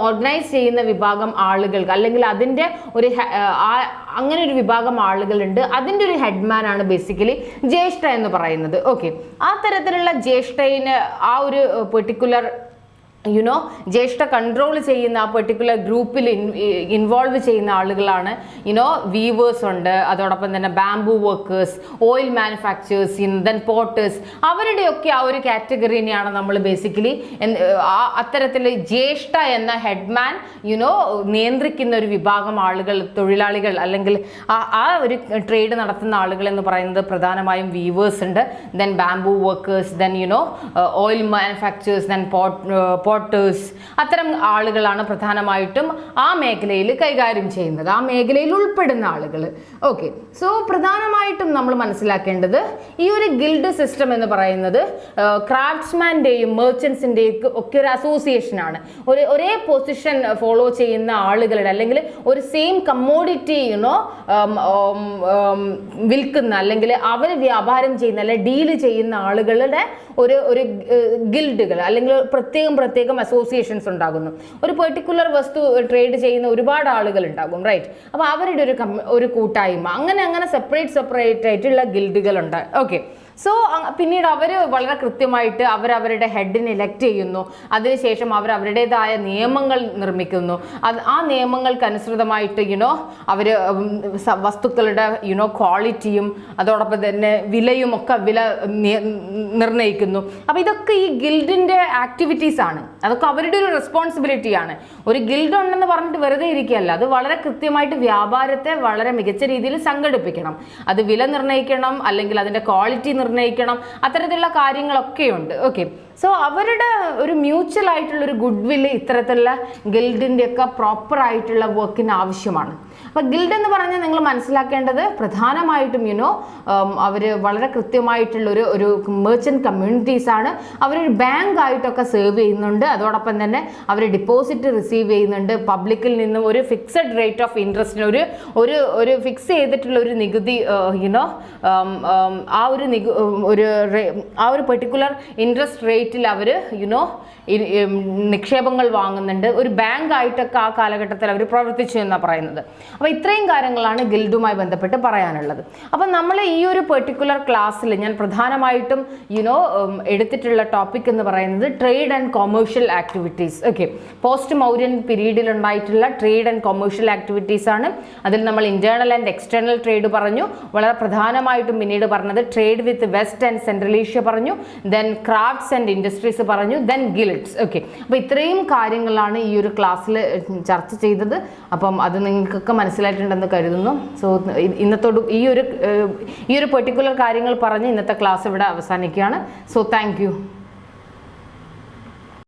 ഓർഗനൈസ് ചെയ്യുന്ന വിഭാഗം ആളുകൾക്ക്, അല്ലെങ്കിൽ അതിൻ്റെ ഒരു അങ്ങനെ ഒരു വിഭാഗം ആളുകളുണ്ട്. അതിൻ്റെ ഒരു ഹെഡ്മാൻ ആണ് ബേസിക്കലി ജ്യേഷ്ഠ എന്ന് പറയുന്നത്. ഓക്കെ, ആ തരത്തിലുള്ള ജ്യേഷ്ഠയിന് ആ ഒരു പെർട്ടിക്കുലർ ജ്യേഷ്ഠ കൺട്രോൾ ചെയ്യുന്ന ആ പെർട്ടിക്കുലർ ഗ്രൂപ്പിൽ ഇൻവോൾവ് ചെയ്യുന്ന ആളുകളാണ് വീവേഴ്സ് ഉണ്ട്, അതോടൊപ്പം തന്നെ bamboo workers, oil manufacturers, then Potter's, അവരുടെയൊക്കെ ആ ഒരു കാറ്റഗറിനെയാണ് നമ്മൾ ബേസിക്കലി അത്തരത്തിൽ ജ്യേഷ്ഠ എന്ന ഹെഡ്മാൻ നിയന്ത്രിക്കുന്ന ഒരു വിഭാഗം ആളുകൾ, തൊഴിലാളികൾ, അല്ലെങ്കിൽ ആ ഒരു ട്രേഡ് നടത്തുന്ന ആളുകൾ എന്ന് പറയുന്നത് പ്രധാനമായും വീവേഴ്സ് ഉണ്ട്, then bamboo workers, then oil manufacturers, then Potter's, അത്തരം ആളുകളാണ് പ്രധാനമായിട്ടും ആ മേഖലയിൽ കൈകാര്യം ചെയ്യുന്നത്, ആ മേഖലയിൽ ഉൾപ്പെടുന്ന ആളുകൾ. ഓക്കെ, സോ പ്രധാനമായിട്ടും നമ്മൾ മനസ്സിലാക്കേണ്ടത് ഈ ഒരു ഗിൽഡ് സിസ്റ്റം എന്ന് പറയുന്നത് ക്രാഫ്റ്റ്സ്മാൻ്റെയും മെർച്ചൻസിൻ്റെയും ഒക്കെ ഒരു അസോസിയേഷനാണ്. ഒരേ പൊസിഷൻ ഫോളോ ചെയ്യുന്ന ആളുകളുടെ, അല്ലെങ്കിൽ ഒരു സെയിം കമ്മോഡിറ്റി വിൽക്കുന്ന, അല്ലെങ്കിൽ അവർ വ്യാപാരം ചെയ്യുന്ന, അല്ലെങ്കിൽ ഡീല് ചെയ്യുന്ന ആളുകളുടെ ഒരു ഗിൽഡുകൾ, അല്ലെങ്കിൽ പ്രത്യേകം അസോസിയേഷൻസ് ഉണ്ടാകുന്നു. ഒരു പെർട്ടിക്കുലർ വസ്തു ട്രേഡ് ചെയ്യുന്ന ഒരുപാട് ആളുകൾ ഉണ്ടാകും, റൈറ്റ്? അപ്പോൾ അവരുടെ ഒരു കൂട്ടായ്മ, അങ്ങനെ സെപ്പറേറ്റ് ആയിട്ടുള്ള ഗിൽഡുകളുണ്ട്. ഓക്കെ, സോ പിന്നീട് അവർ വളരെ കൃത്യമായിട്ട് അവരവരുടെ ഹെഡിനെ ഇലക്ട് ചെയ്യുന്നു. അതിനുശേഷം അവരുടേതായ നിയമങ്ങൾ നിർമ്മിക്കുന്നു. ആ നിയമങ്ങൾക്കനുസൃതമായിട്ട് അവർ വസ്തുക്കളുടെ ക്വാളിറ്റിയും അതോടൊപ്പം തന്നെ വിലയും ഒക്കെ നിർണ്ണയിക്കുന്നു. അപ്പോൾ ഇതൊക്കെ ഈ ഗിൽഡിൻ്റെ ആക്ടിവിറ്റീസ് ആണ്, അതൊക്കെ അവരുടെ ഒരു റെസ്പോൺസിബിലിറ്റിയാണ്. ഒരു ഗിൽഡ് ഉണ്ടെന്ന് പറഞ്ഞിട്ട് വെറുതെ ഇരിക്കുകയല്ല, അത് വളരെ കൃത്യമായിട്ട് വ്യാപാരത്തെ വളരെ മികച്ച രീതിയിൽ സംഘടിപ്പിക്കണം. അത് വില നിർണ്ണയിക്കണം, അല്ലെങ്കിൽ അതിൻ്റെ ക്വാളിറ്റി നിർണ്ണയിക്കണം, അത്തരത്തിലുള്ള കാര്യങ്ങളൊക്കെയുണ്ട്. ഓക്കെ, സോ അവരുടെ ഒരു മ്യൂച്വൽ ആയിട്ടുള്ളൊരു ഗുഡ് വില്ല് ഇത്തരത്തിലുള്ള ഗിൽഡിൻ്റെ ഒക്കെ പ്രോപ്പർ ആയിട്ടുള്ള വർക്കിന് ആവശ്യമാണ്. അപ്പോൾ ഗിൽഡ് എന്ന് പറഞ്ഞാൽ നിങ്ങൾ മനസ്സിലാക്കേണ്ടത് പ്രധാനമായിട്ടും അവർ വളരെ കൃത്യമായിട്ടുള്ള ഒരു മെർച്ചൻ്റ് കമ്മ്യൂണിറ്റീസ് ആണ്. അവരൊരു ബാങ്ക് ആയിട്ടൊക്കെ സെർവ് ചെയ്യുന്നുണ്ട്. അതോടൊപ്പം തന്നെ അവർ ഡിപ്പോസിറ്റ് റിസീവ് ചെയ്യുന്നുണ്ട്. പബ്ലിക്കിൽ നിന്നും ഒരു ഫിക്സഡ് റേറ്റ് ഓഫ് ഇൻട്രസ്റ്റിന് ഒരു ഫിക്സ് ചെയ്തിട്ടുള്ള ഒരു നികുതി ആ ഒരു പെർട്ടിക്കുലർ ഇൻട്രസ്റ്റ് റേറ്റിൽ അവർ നിക്ഷേപങ്ങൾ വാങ്ങുന്നുണ്ട്. ഒരു ബാങ്ക് ആയിട്ടൊക്കെ ആ കാലഘട്ടത്തിൽ അവർ പ്രവർത്തിച്ചു എന്നാണ് പറയുന്നത്. അപ്പോൾ ഇത്രയും കാര്യങ്ങളാണ് ഗിൽഡുമായി ബന്ധപ്പെട്ട് പറയാനുള്ളത്. അപ്പം നമ്മൾ ഈ ഒരു പെർട്ടിക്കുലർ ക്ലാസ്സിൽ ഞാൻ പ്രധാനമായിട്ടും എടുത്തിട്ടുള്ള ടോപ്പിക് എന്ന് പറയുന്നത് trade and commercial activities. Okay, post Mauryan പീരീഡിൽ ഉണ്ടായിട്ടുള്ള ട്രേഡ് ആൻഡ് കൊമേഴ്ഷ്യൽ ആക്ടിവിറ്റീസ് ആണ്. അതിൽ നമ്മൾ ഇന്റേണൽ ആൻഡ് എക്സ്റ്റേണൽ ട്രേഡ് പറഞ്ഞു. വളരെ പ്രധാനമായിട്ടും പിന്നീട് പറഞ്ഞത് trade with west and central Asia പറഞ്ഞു. ദെൻ ക്രാഫ്റ്റ്സ് ആൻഡ് ഇൻഡസ്ട്രീസ് പറഞ്ഞു. Then guilds. ഓക്കെ, അപ്പോൾ ഇത്രയും കാര്യങ്ങളാണ് ഈ ഒരു ക്ലാസ്സിൽ ചർച്ച ചെയ്തത്. അപ്പം അത് നിങ്ങൾക്കൊക്കെ മനസ്സിലായിട്ടുണ്ടെന്ന് കരുതുന്നു. സോ ഇന്നത്തോട് ഈ ഒരു പെർട്ടിക്കുലർ കാര്യങ്ങൾ പറഞ്ഞ് ഇന്നത്തെ ക്ലാസ് ഇവിടെ അവസാനിക്കുകയാണ്. So thank you.